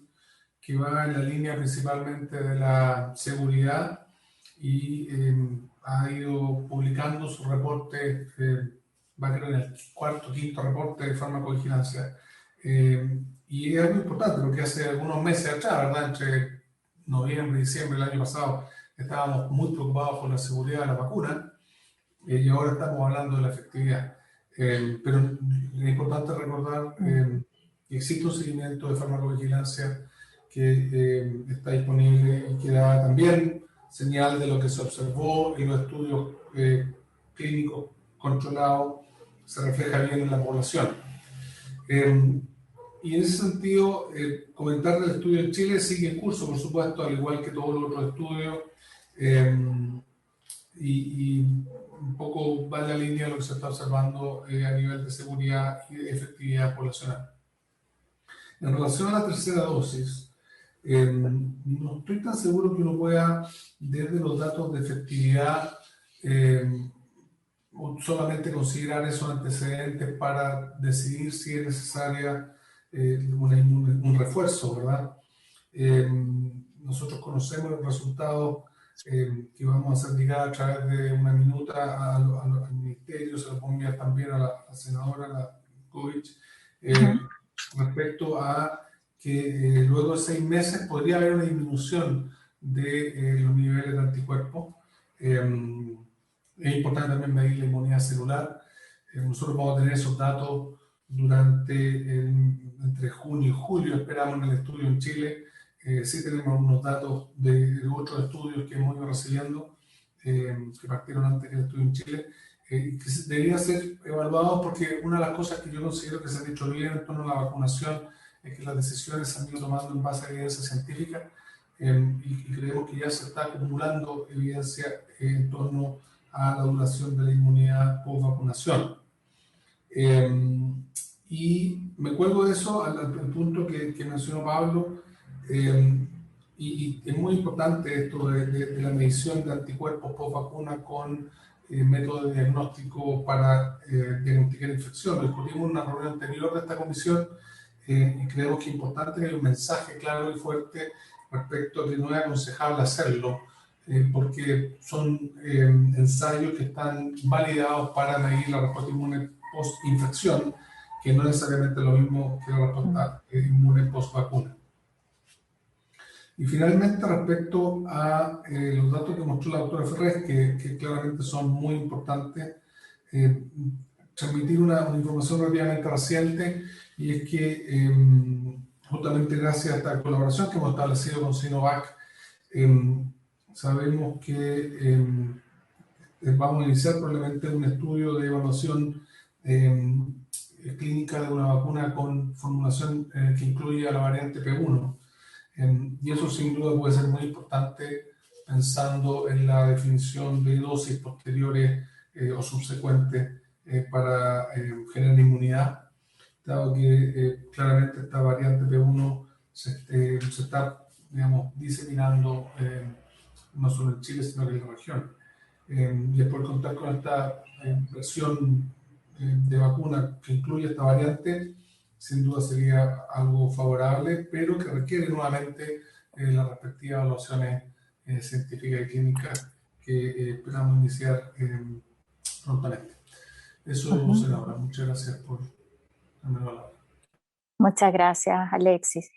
[SPEAKER 7] que va en la línea principalmente de la seguridad, y ha ido publicando su reporte, va creo en el quinto reporte de farmacovigilancia. Y es algo importante porque hace algunos meses atrás, ¿verdad? Entre noviembre y diciembre del año pasado, estábamos muy preocupados por la seguridad de la vacuna, y ahora estamos hablando de la efectividad. Pero es importante recordar que existe un seguimiento de farmacovigilancia que está disponible y que da también señal de lo que se observó en los estudios clínicos controlados, se refleja bien en la población. Y en ese sentido, comentar del estudio en Chile sigue en curso, por supuesto, al igual que todos los otros estudios, y un poco va en la línea de lo que se está observando a nivel de seguridad y de efectividad poblacional. En relación a la tercera dosis, no estoy tan seguro que uno pueda, desde los datos de efectividad, solamente considerar esos antecedentes para decidir si es necesaria un refuerzo, ¿verdad? Nosotros conocemos el resultado que vamos a hacer llegar a través de una minuta al Ministerio, se lo pongo enviar también a la senadora, la Govich, respecto a que luego de 6 meses podría haber una disminución de los niveles de anticuerpos. Es importante también medir la inmunidad celular. Nosotros vamos a tener esos datos entre junio y julio, esperamos, en el estudio en Chile. Sí tenemos unos datos de otros estudios que hemos ido recibiendo, que partieron antes que el estudio en Chile, que deberían ser evaluados, porque una de las cosas que yo considero que se han hecho bien en torno a la vacunación es que las decisiones se han ido tomando en base a evidencia científica, y creemos que ya se está acumulando evidencia en torno a la duración de la inmunidad post vacunación. Y me cuelgo de eso al punto que mencionó Pablo, y es muy importante esto de la medición de anticuerpos post vacuna con métodos de diagnóstico para diagnosticar infección. Lo discutimos en una reunión anterior de esta comisión, y creemos que es importante que haya un mensaje claro y fuerte respecto a que no es aconsejable hacerlo, porque son ensayos que están validados para medir la respuesta inmune post-infección, que no es necesariamente lo mismo que la respuesta inmune post-vacuna. Y finalmente, respecto a los datos que mostró la doctora Ferrer, que claramente son muy importantes, transmitir una información relativamente reciente, y es que justamente gracias a esta colaboración que hemos establecido con Sinovac, sabemos que vamos a iniciar probablemente un estudio de evaluación clínica de una vacuna con formulación que incluye a la variante P1. Y eso sin duda puede ser muy importante pensando en la definición de dosis posteriores o subsecuente para generar inmunidad, dado que claramente esta variante P1 se está, digamos, diseminando no solo en Chile, sino que en la región. Y después contar con esta versión de vacuna que incluye esta variante, sin duda sería algo favorable, pero que requiere nuevamente las respectivas evaluaciones científicas y clínicas que esperamos iniciar prontamente. Eso, senadora, muchas gracias por darme la palabra.
[SPEAKER 2] Muchas gracias, Alexis.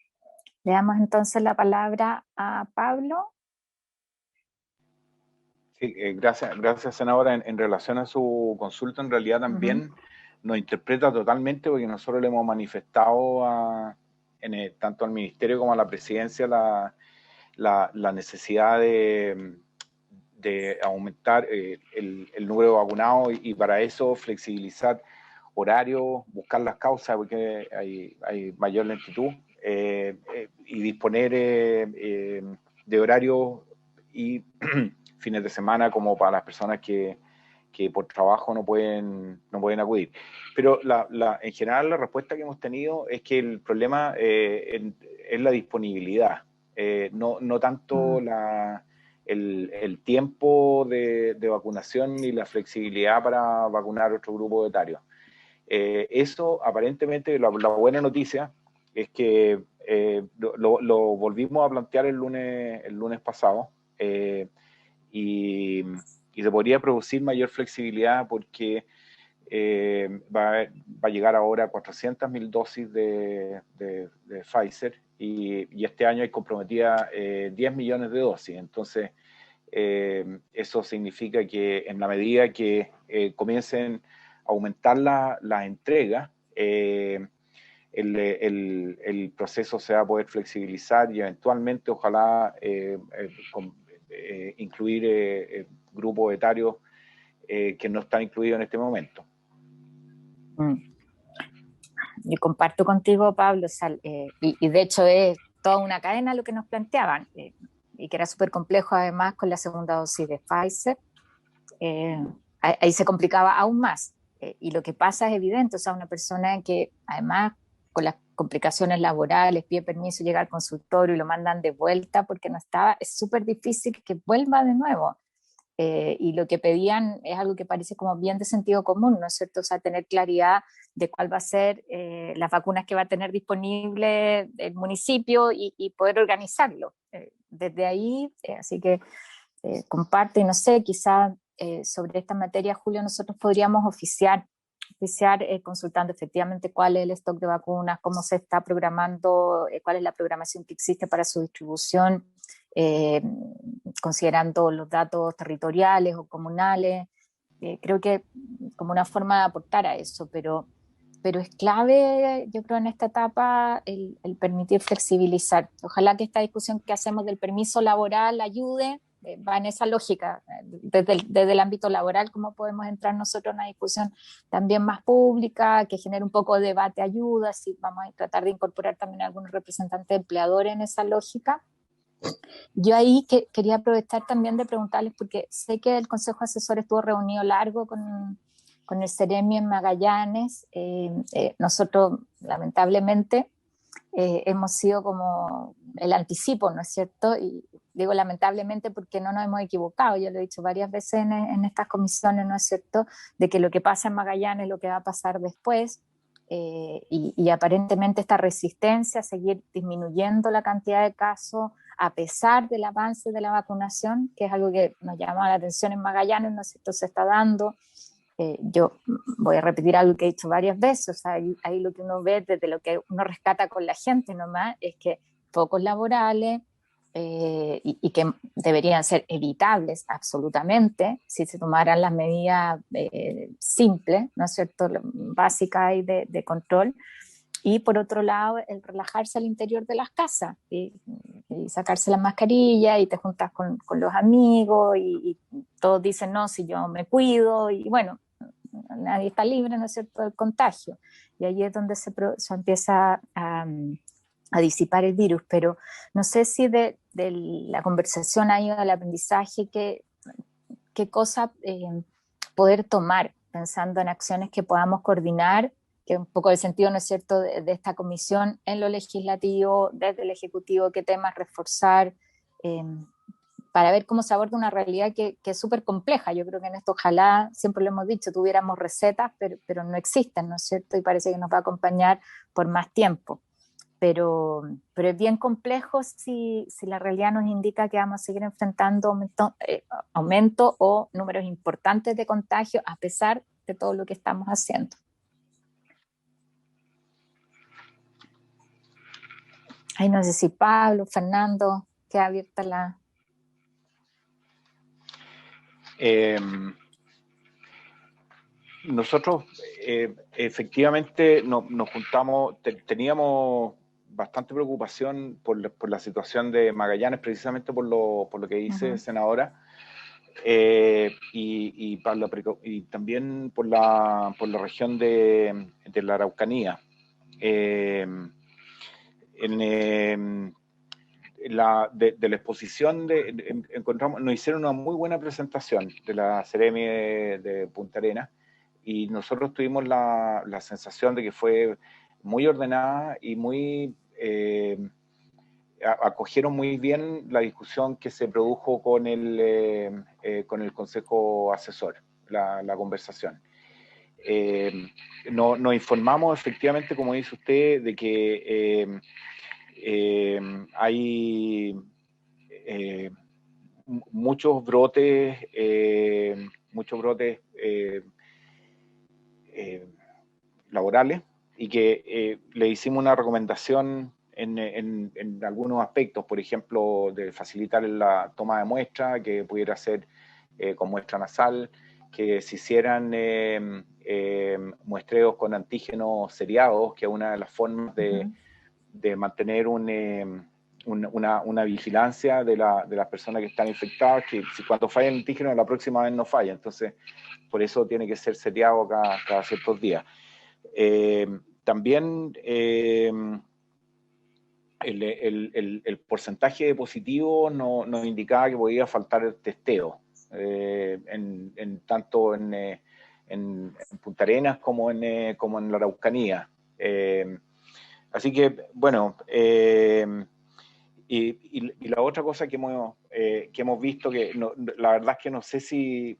[SPEAKER 2] Le damos entonces la palabra a Pablo.
[SPEAKER 5] Sí, gracias, senadora. En relación a su consulta, en realidad también nos interpreta totalmente, porque nosotros le hemos manifestado tanto al Ministerio como a la Presidencia la necesidad de aumentar el número de vacunados y para eso flexibilizar horarios, buscar las causas, porque hay mayor lentitud, y disponer de horarios y fines de semana como para las personas que por trabajo no pueden acudir. Pero en general la respuesta que hemos tenido es que el problema es la disponibilidad, no tanto el tiempo de vacunación ni la flexibilidad para vacunar otro grupo etario. Eso aparentemente, la buena noticia es que lo volvimos a plantear el lunes pasado, y se podría producir mayor flexibilidad porque va a llegar ahora 400.000 dosis de Pfizer y este año hay comprometida 10 millones de dosis. Entonces, eso significa que en la medida que comiencen a aumentar las entregas, el proceso se va a poder flexibilizar y eventualmente, ojalá, incluir grupos etarios que no están incluidos en este momento.
[SPEAKER 2] Yo comparto contigo, Pablo, y de hecho es toda una cadena lo que nos planteaban, y que era súper complejo además con la segunda dosis de Pfizer. Ahí se complicaba aún más, y lo que pasa es evidente, o sea, una persona que además con las complicaciones laborales pide permiso, llega al consultorio y lo mandan de vuelta porque no estaba, es súper difícil que vuelva de nuevo. Y lo que pedían es algo que parece como bien de sentido común, ¿no es cierto? O sea, tener claridad de cuál va a ser las vacunas que va a tener disponible el municipio y poder organizarlo. Desde ahí, así que comparte, y no sé, quizás sobre esta materia, Julio, nosotros podríamos oficiar consultando efectivamente cuál es el stock de vacunas, cómo se está programando, cuál es la programación que existe para su distribución, considerando los datos territoriales o comunales. Creo que como una forma de aportar a eso, pero es clave, yo creo, en esta etapa el permitir flexibilizar. Ojalá que esta discusión que hacemos del permiso laboral ayude, va en esa lógica, desde el ámbito laboral, cómo podemos entrar nosotros en una discusión también más pública, que genere un poco de debate, ayuda, si vamos a tratar de incorporar también a algunos representantes de empleadores en esa lógica. Yo ahí quería aprovechar también de preguntarles, porque sé que el Consejo Asesor estuvo reunido largo con el Ceremi en Magallanes. Nosotros, lamentablemente, hemos sido como el anticipo, ¿no es cierto? Y digo lamentablemente porque no nos hemos equivocado, yo lo he dicho varias veces en estas comisiones, ¿no es cierto?, de que lo que pasa en Magallanes es lo que va a pasar después, y aparentemente esta resistencia a seguir disminuyendo la cantidad de casos a pesar del avance de la vacunación, que es algo que nos llama la atención en Magallanes, ¿no es cierto?, se está dando. Yo voy a repetir algo que he dicho varias veces, o sea, ahí lo que uno ve desde lo que uno rescata con la gente nomás es que focos laborales, y que deberían ser evitables absolutamente si se tomaran las medidas simples, ¿no es cierto?, básicas y de control. Y por otro lado, el relajarse al interior de las casas y sacarse la mascarilla y te juntas con los amigos y todos dicen, no, si yo me cuido, y bueno, nadie está libre, ¿no es cierto?, del contagio. Y ahí es donde se empieza a disipar el virus. Pero no sé si de la conversación ha ido al aprendizaje, qué cosa poder tomar, pensando en acciones que podamos coordinar, que es un poco el sentido, ¿no es cierto?, de esta comisión en lo legislativo, desde el Ejecutivo, qué temas reforzar, para ver cómo se aborda una realidad que es súper compleja. Yo creo que en esto ojalá, siempre lo hemos dicho, tuviéramos recetas, pero no existen, ¿no es cierto? Y parece que nos va a acompañar por más tiempo. Pero es bien complejo si la realidad nos indica que vamos a seguir enfrentando aumento o números importantes de contagio a pesar de todo lo que estamos haciendo. Ay, no sé si Pablo, Fernando, queda abierta la...
[SPEAKER 5] Nosotros efectivamente nos juntamos, teníamos bastante preocupación por la situación de Magallanes, precisamente por lo que dice senadora, y también por la región de la Araucanía. De la exposición nos hicieron una muy buena presentación de la Seremi de Punta Arenas, y nosotros tuvimos la sensación de que fue muy ordenada y acogieron muy bien la discusión que se produjo con el Consejo Asesor, la conversación. Nos informamos efectivamente, como dice usted, de que hay muchos brotes laborales, y que le hicimos una recomendación en algunos aspectos, por ejemplo, de facilitar la toma de muestra, que pudiera ser con muestra nasal, que se hicieran muestreos con antígenos seriados, que es una de las formas de mantener una vigilancia de las personas que están infectadas, que cuando falla el antígeno la próxima vez no falla, entonces por eso tiene que ser seriado cada ciertos días. También el porcentaje de positivos nos indicaba que podía faltar el testeo, tanto en Punta Arenas como en la Araucanía. Así que, bueno, y la otra cosa que hemos visto, que la verdad es que no sé si,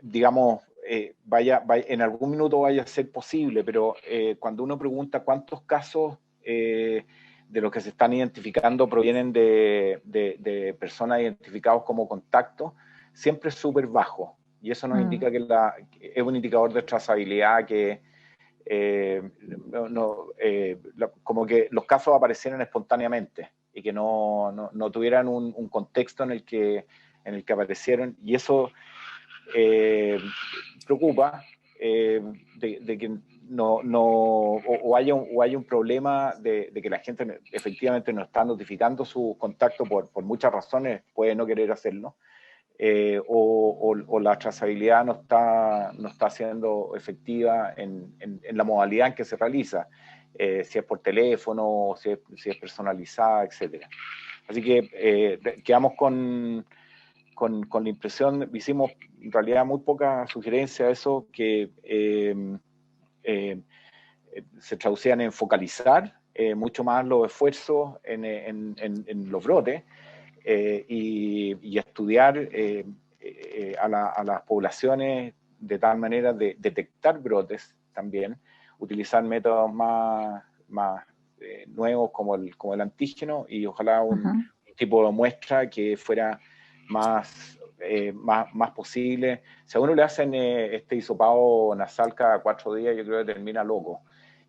[SPEAKER 5] digamos, en algún minuto vaya a ser posible, pero cuando uno pregunta cuántos casos de los que se están identificando provienen de personas identificadas como contactos, siempre es súper bajo. Y eso nos indica que es un indicador de trazabilidad que como que los casos aparecieran espontáneamente y que no tuvieran un contexto en el que aparecieron, y eso preocupa, de que haya un problema de que la gente efectivamente no está notificando su contacto por muchas razones, puede no querer hacerlo, o la trazabilidad no está siendo efectiva en la modalidad en que se realiza, si es por teléfono, si es personalizada, etc. Así que quedamos con la impresión, hicimos en realidad muy poca sugerencia a eso, que se traducían en focalizar mucho más los esfuerzos en los brotes, y estudiar a las poblaciones de tal manera de detectar brotes también, utilizar métodos más nuevos como el antígeno, y ojalá un tipo de muestra que fuera más posible. Si a uno le hacen este hisopado nasal cada 4 días, yo creo que termina loco.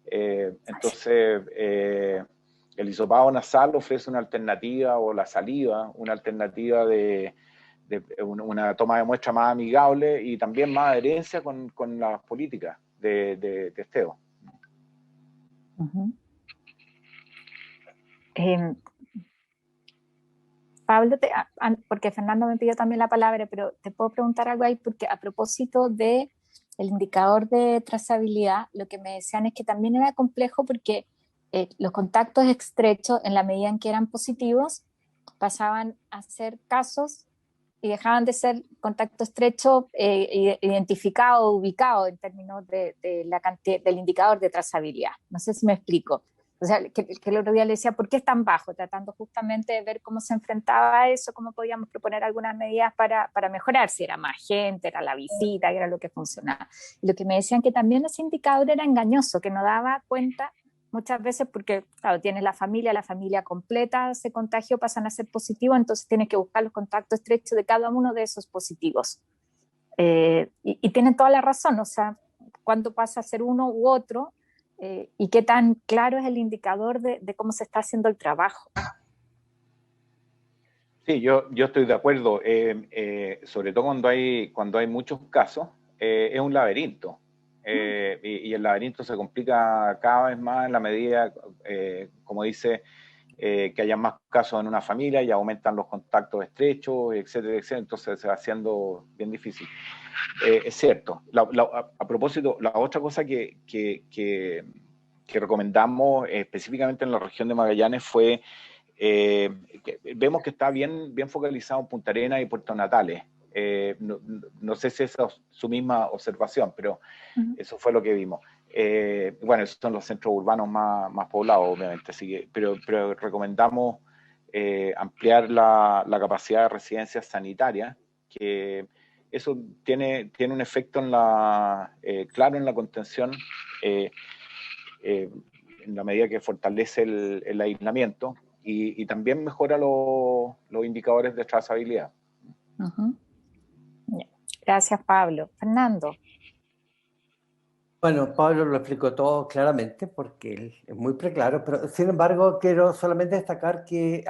[SPEAKER 5] Entonces, el hisopado nasal ofrece una alternativa, o la saliva, una alternativa de una toma de muestra más amigable y también más adherencia con las políticas de testeo.
[SPEAKER 2] Pablo, porque Fernando me pidió también la palabra, pero te puedo preguntar algo ahí, porque a propósito del indicador de trazabilidad, lo que me decían es que también era complejo porque los contactos estrechos, en la medida en que eran positivos, pasaban a ser casos y dejaban de ser contacto estrecho identificado, ubicado en términos de la cantidad, del indicador de trazabilidad. No sé si me explico. O sea, que el otro día le decía, ¿por qué es tan bajo? Tratando justamente de ver cómo se enfrentaba a eso, cómo podíamos proponer algunas medidas para mejorar, si era más gente, era la visita, era lo que funcionaba. Y lo que me decían que también ese indicador era engañoso, que no daba cuenta muchas veces porque, claro, tienes la familia completa se contagió, pasan a ser positivos, entonces tienes que buscar los contactos estrechos de cada uno de esos positivos. Y tienen toda la razón, o sea, cuándo pasa a ser uno u otro, y qué tan claro es el indicador de cómo se está haciendo el trabajo.
[SPEAKER 5] Sí, yo estoy de acuerdo, sobre todo cuando hay muchos casos, es un laberinto. Y el laberinto se complica cada vez más en la medida, como dice, que haya más casos en una familia y aumentan los contactos estrechos, etcétera, etcétera, entonces se va haciendo bien difícil. Es cierto. A propósito, la otra cosa que recomendamos específicamente en la región de Magallanes fue, vemos que está bien focalizado en Punta Arenas y Puerto Natales. No sé si esa es su misma observación, pero eso fue lo que vimos. Bueno, esos son los centros urbanos más poblados, obviamente, así que, pero recomendamos ampliar la capacidad de residencias sanitarias, que eso tiene un efecto claro en la contención, en la medida que fortalece el aislamiento y también mejora los indicadores de trazabilidad.
[SPEAKER 2] Gracias, Pablo. Fernando.
[SPEAKER 1] Bueno, Pablo lo explicó todo claramente porque él es muy preclaro, pero sin embargo quiero solamente destacar que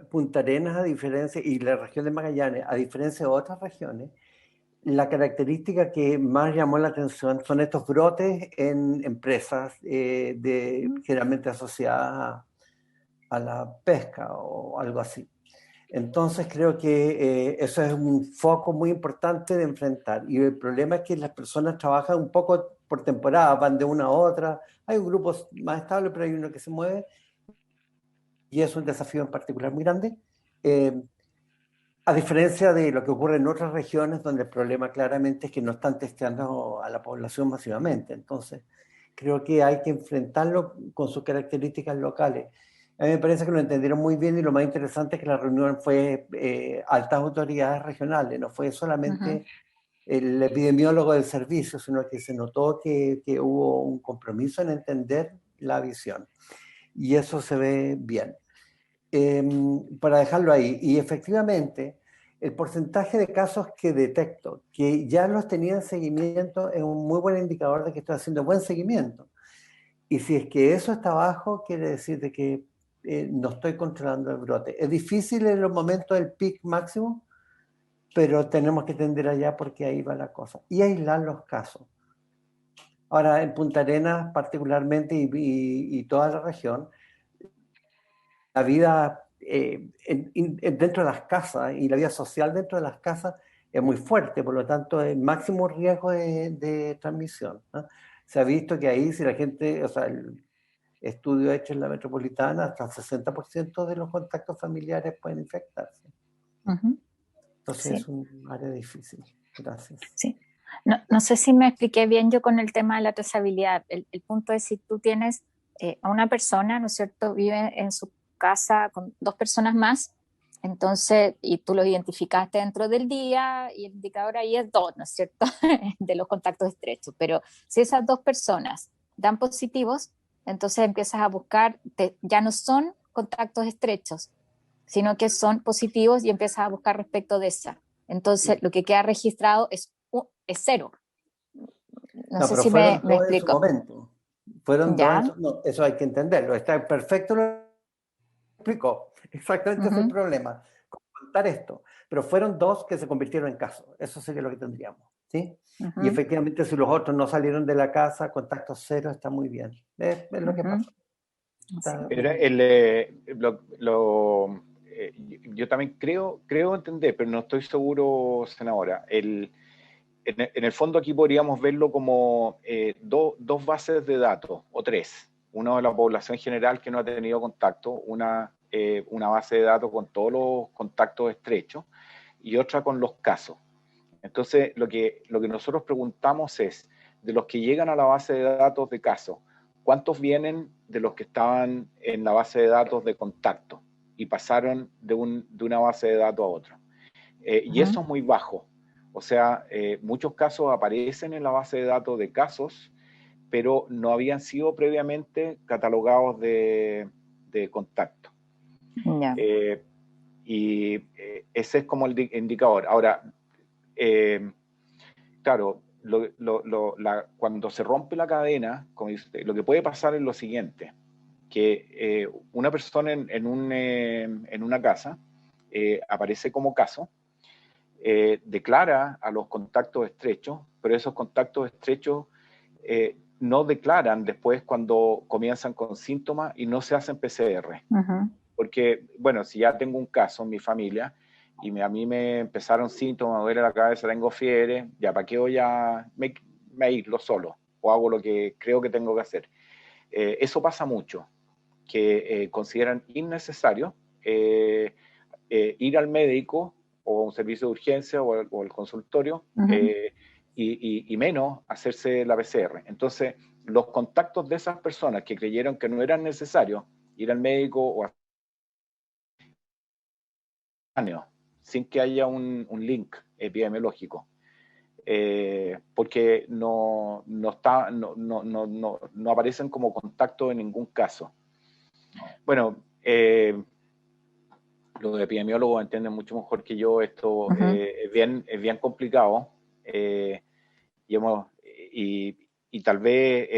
[SPEAKER 1] Punta Arenas, a diferencia, y la región de Magallanes, a diferencia de otras regiones, la característica que más llamó la atención son estos brotes en empresas generalmente asociadas a la pesca o algo así. Entonces creo que eso es un foco muy importante de enfrentar. Y el problema es que las personas trabajan un poco por temporada, van de una a otra. Hay un grupo más estable, pero hay uno que se mueve. Y es un desafío en particular muy grande. A diferencia de lo que ocurre en otras regiones, donde el problema claramente es que no están testeando a la población masivamente. Entonces, creo que hay que enfrentarlo con sus características locales. A mí me parece que lo entendieron muy bien y lo más interesante es que la reunión fue altas autoridades regionales, no fue solamente el epidemiólogo del servicio, sino que se notó que hubo un compromiso en entender la visión. Y eso se ve bien. Para dejarlo ahí. Y efectivamente, el porcentaje de casos que detecto, que ya los tenía en seguimiento, es un muy buen indicador de que estoy haciendo buen seguimiento. Y si es que eso está bajo, quiere decir de que no estoy controlando el brote. Es difícil en los momentos del pic máximo, pero tenemos que tender allá porque ahí va la cosa. Y aislar los casos. Ahora, en Punta Arenas particularmente y toda la región, la vida dentro de las casas y la vida social dentro de las casas es muy fuerte, por lo tanto es máximo riesgo de transmisión, ¿no? Se ha visto que ahí si la gente, o sea, el estudio hecho en la metropolitana, hasta el 60% de los contactos familiares pueden infectarse. Entonces sí. Es un área difícil. Gracias.
[SPEAKER 2] Sí. No sé si me expliqué bien yo con el tema de la trazabilidad. El punto es si tú tienes a una persona, ¿no es cierto?, vive en su casa con 2 personas más, entonces, y tú los identificaste dentro del día y el indicador ahí es 2, ¿no es cierto?, de los contactos estrechos, pero si esas 2 personas dan positivos, entonces empiezas a buscar, ya no son contactos estrechos, sino que son positivos y empiezas a buscar respecto de esa. Entonces, lo que queda registrado es 0. No sé si me explico.
[SPEAKER 1] En su momento. Fueron 2, no, eso hay que entenderlo. Está perfecto, lo explicó. Exactamente ese es el problema. Contar esto. Pero fueron 2 que se convirtieron en casos. Eso sería lo que tendríamos. ¿Sí? Y efectivamente, si los otros no salieron de la casa, contacto 0 está muy bien. Es lo que pasa.
[SPEAKER 5] Pero yo también creo entender, pero no estoy seguro, senadora. En el fondo aquí podríamos verlo como 2 bases de datos, o 3. Uno de la población general que no ha tenido contacto, una base de datos con todos los contactos estrechos, y otra con los casos. Entonces, lo que nosotros preguntamos es, de los que llegan a la base de datos de casos, ¿cuántos vienen de los que estaban en la base de datos de contacto y pasaron de una base de datos a otra? Y eso es muy bajo. O sea, muchos casos aparecen en la base de datos de casos, pero no habían sido previamente catalogados de contacto.
[SPEAKER 2] Yeah.
[SPEAKER 5] Y ese es como el indicador. Ahora, claro, cuando se rompe la cadena, como dice usted, lo que puede pasar es lo siguiente, que una persona en una casa aparece como caso, declara a los contactos estrechos, pero esos contactos estrechos no declaran después cuando comienzan con síntomas y no se hacen PCR. Porque, bueno, si ya tengo un caso en mi familia y a mí me empezaron síntomas, me duele la cabeza, tengo fiebre, ya para qué voy a me aíslo solo o hago lo que creo que tengo que hacer. Eso pasa mucho, que consideran innecesario ir al médico o a un servicio de urgencia o el consultorio y menos hacerse la PCR. Entonces, los contactos de esas personas que creyeron que no era necesario ir al médico o sin que haya un link epidemiológico, porque no aparecen como contacto en ningún caso. Bueno, los epidemiólogos entienden mucho mejor que yo esto. Es bien complicado, y tal vez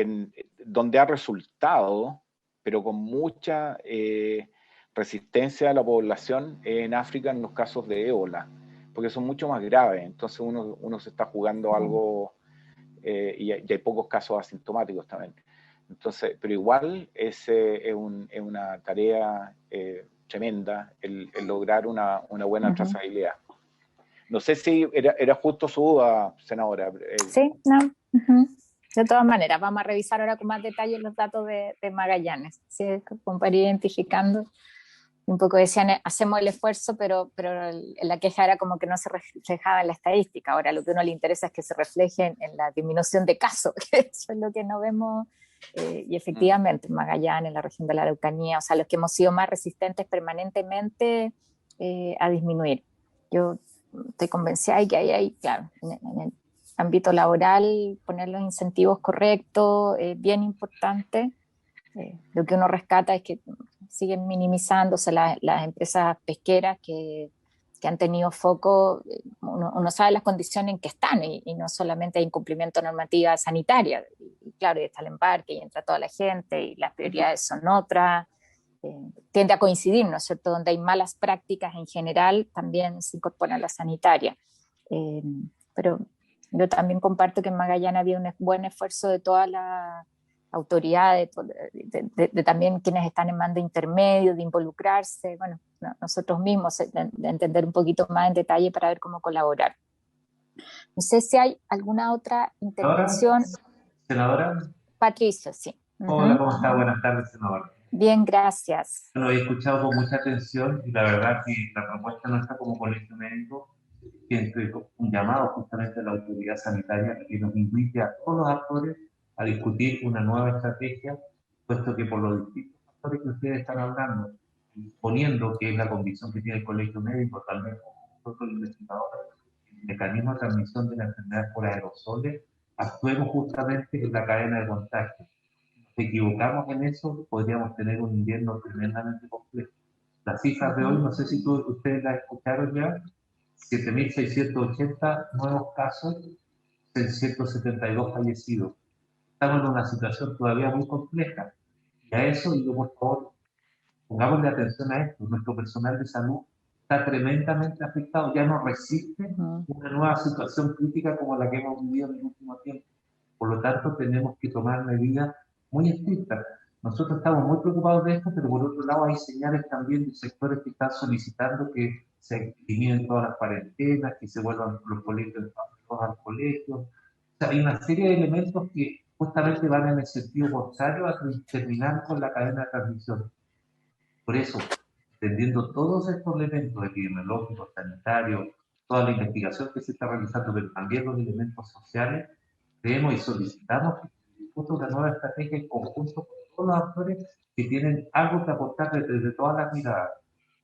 [SPEAKER 5] donde ha resultado, pero con mucha resistencia a la población en África en los casos de ébola, porque son mucho más graves. Entonces uno se está jugando algo, y hay pocos casos asintomáticos también. Entonces, pero igual es una tarea tremenda el lograr una buena trazabilidad. No sé si era justo su duda, senadora.
[SPEAKER 2] Sí, no. De todas maneras, vamos a revisar ahora con más detalle los datos de Magallanes, ¿sí? Como para ir identificando. Un poco decían, hacemos el esfuerzo, pero la queja era como que no se reflejaba en la estadística. Ahora lo que a uno le interesa es que se refleje en la disminución de casos, que eso es lo que no vemos. Y efectivamente, en Magallanes, en la región de la Araucanía, o sea, los que hemos sido más resistentes permanentemente a disminuir. Yo estoy convencida de que hay claro, en el ámbito laboral, poner los incentivos correctos es bien importante. Lo que uno rescata es que siguen minimizándose las empresas pesqueras que han tenido foco. Uno sabe las condiciones en que están y no solamente hay incumplimiento de normativa sanitaria. Y claro, y está el embarque y entra toda la gente y las prioridades son otras. Tiende a coincidir, ¿no es cierto? Donde hay malas prácticas en general, también se incorpora la sanitaria. Pero yo también comparto que en Magallanes había un buen esfuerzo de todas las autoridades, de también quienes están en mando intermedio, de involucrarse, bueno, nosotros mismos, de entender un poquito más en detalle para ver cómo colaborar. No sé si hay alguna otra intervención.
[SPEAKER 8] Senadora.
[SPEAKER 2] Patricio, sí.
[SPEAKER 8] Hola, ¿cómo está? Buenas tardes, senadora.
[SPEAKER 2] Bien, gracias.
[SPEAKER 8] Lo he escuchado con mucha atención y la verdad que la propuesta nuestra como colegio médico tiene un llamado justamente a la autoridad sanitaria que nos invite a todos los actores a discutir una nueva estrategia, puesto que por los distintos factores que ustedes están hablando, poniendo que es la convicción que tiene el colegio médico, tal vez nosotros los investigadores, el mecanismo de transmisión de la enfermedad por aerosoles, actuemos justamente en la cadena de contagio. Si equivocamos en eso, podríamos tener un invierno tremendamente complejo. Las cifras de hoy, no sé si ustedes las escucharon ya, 7.680 nuevos casos, 672 fallecidos. Estamos en una situación todavía muy compleja. Y a eso, digo, por favor, pongámosle atención a esto. Nuestro personal de salud está tremendamente afectado, ya no resiste una nueva situación crítica como la que hemos vivido en el último tiempo. Por lo tanto, tenemos que tomar medidas muy estrictas. Nosotros estamos muy preocupados de esto, pero por otro lado hay señales también de sectores que están solicitando que se eliminen todas las cuarentenas, que se vuelvan los colegios al colegio. O sea, hay una serie de elementos que justamente van en el sentido contrario a terminar con la cadena de transmisión. Por eso, entendiendo todos estos elementos epidemiológicos, sanitarios, toda la investigación que se está realizando, pero también los elementos sociales, creemos y solicitamos que se discuta una nueva estrategia en conjunto con todos los actores que tienen algo que aportar desde todas las miradas.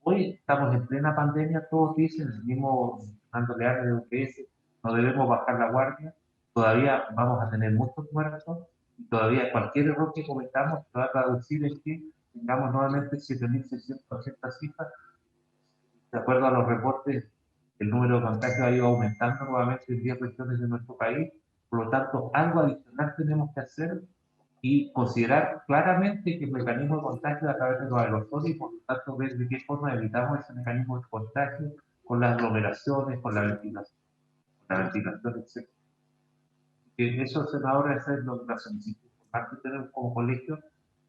[SPEAKER 8] Hoy estamos en plena pandemia, todos dicen, el mismo Fernando Leal de UPS, no debemos bajar la guardia, todavía vamos a tener muchos muertos, y todavía cualquier error que cometamos se va a traducir en que tengamos nuevamente 7.680 cifras. De acuerdo a los reportes, el número de contagios ha ido aumentando nuevamente en 10 regiones de nuestro país, por lo tanto, algo adicional tenemos que hacer y considerar claramente que el mecanismo de contagio es a través de los aerosoles y por lo tanto ver de qué forma evitamos ese mecanismo de contagio con las aglomeraciones, con la ventilación, etc. Eso, senadora, esa es la solicitud que tenemos como colegio,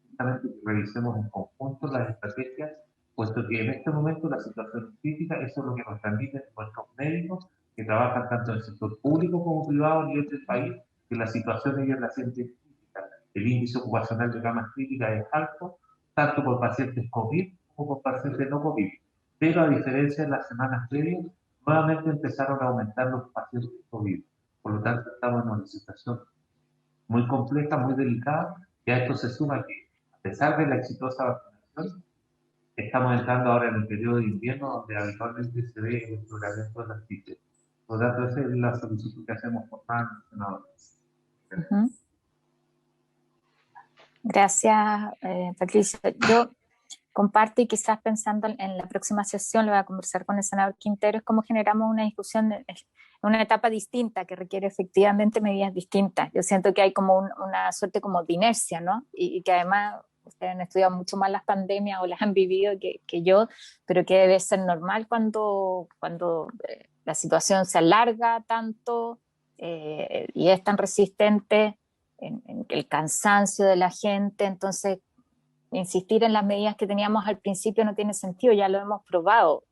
[SPEAKER 8] justamente que revisemos en conjunto las estrategias, puesto que en este momento la situación es crítica, eso es lo que nos transmiten nuestros médicos que trabajan tanto en el sector público como privado a nivel del país, que la situación ellos la sienten crítica. El índice ocupacional de camas críticas es alto, tanto por pacientes COVID como por pacientes no COVID. Pero a diferencia de las semanas previas, nuevamente empezaron a aumentar los pacientes COVID. Por lo tanto, estamos en una situación muy compleja, muy delicada, y a esto se suma que, a pesar de la exitosa vacunación, estamos entrando ahora en el periodo de invierno, donde habitualmente se ve el empeoramiento de las cifras. Por lo tanto, esa es la solicitud que hacemos por parte del senador.
[SPEAKER 2] Gracias, Patricia. Yo comparto, y quizás pensando en la próxima sesión, lo voy a conversar con el senador Quintero, es cómo generamos una discusión en una etapa distinta que requiere efectivamente medidas distintas. Yo siento que hay como una suerte como de inercia, ¿no? Y que además ustedes han estudiado mucho más las pandemias o las han vivido que yo, pero que debe ser normal cuando la situación se alarga tanto y es tan resistente en el cansancio de la gente. Entonces, insistir en las medidas que teníamos al principio no tiene sentido, ya lo hemos probado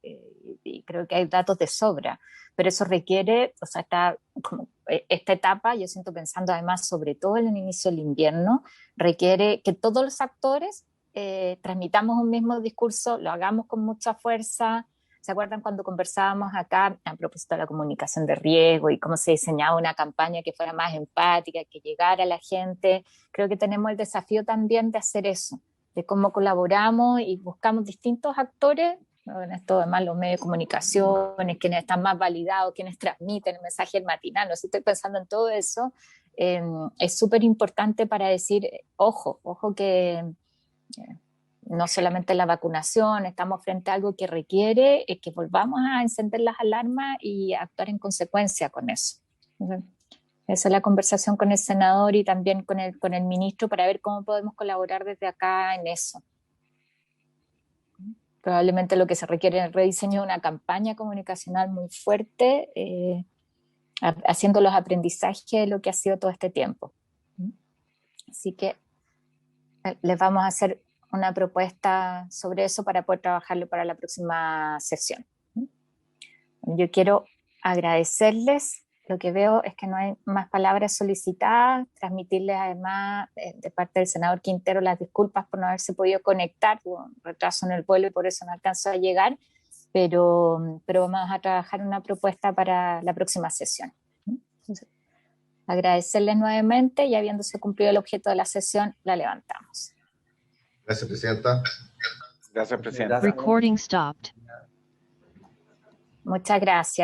[SPEAKER 2] y creo que hay datos de sobra, pero eso requiere, o sea, esta etapa, yo siento pensando además sobre todo en el inicio del invierno, requiere que todos los actores transmitamos un mismo discurso, lo hagamos con mucha fuerza. ¿Se acuerdan cuando conversábamos acá a propósito de la comunicación de riesgo y cómo se diseñaba una campaña que fuera más empática, que llegara a la gente? Creo que tenemos el desafío también de hacer eso, de cómo colaboramos y buscamos distintos actores, ¿no? En esto además los medios de comunicación, quienes están más validados, quienes transmiten el mensaje del matinal, no sé, estoy pensando en todo eso, es súper importante para decir, ojo que no solamente la vacunación, estamos frente a algo que requiere que volvamos a encender las alarmas y actuar en consecuencia con eso. Esa es la conversación con el senador y también con el ministro para ver cómo podemos colaborar desde acá en eso. Probablemente lo que se requiere es el rediseño de una campaña comunicacional muy fuerte, haciendo los aprendizajes de lo que ha sido todo este tiempo. Así que les vamos a hacer una propuesta sobre eso para poder trabajarlo para la próxima sesión. Yo quiero agradecerles. Lo que veo es que no hay más palabras solicitadas, transmitirles además de parte del senador Quintero las disculpas por no haberse podido conectar, hubo un retraso en el vuelo y por eso no alcanzó a llegar, pero vamos a trabajar una propuesta para la próxima sesión. Entonces, agradecerles nuevamente y habiéndose cumplido el objeto de la sesión, la levantamos.
[SPEAKER 3] Gracias, Presidenta.
[SPEAKER 5] Gracias, Presidenta.
[SPEAKER 9] Recording stopped.
[SPEAKER 2] Muchas gracias.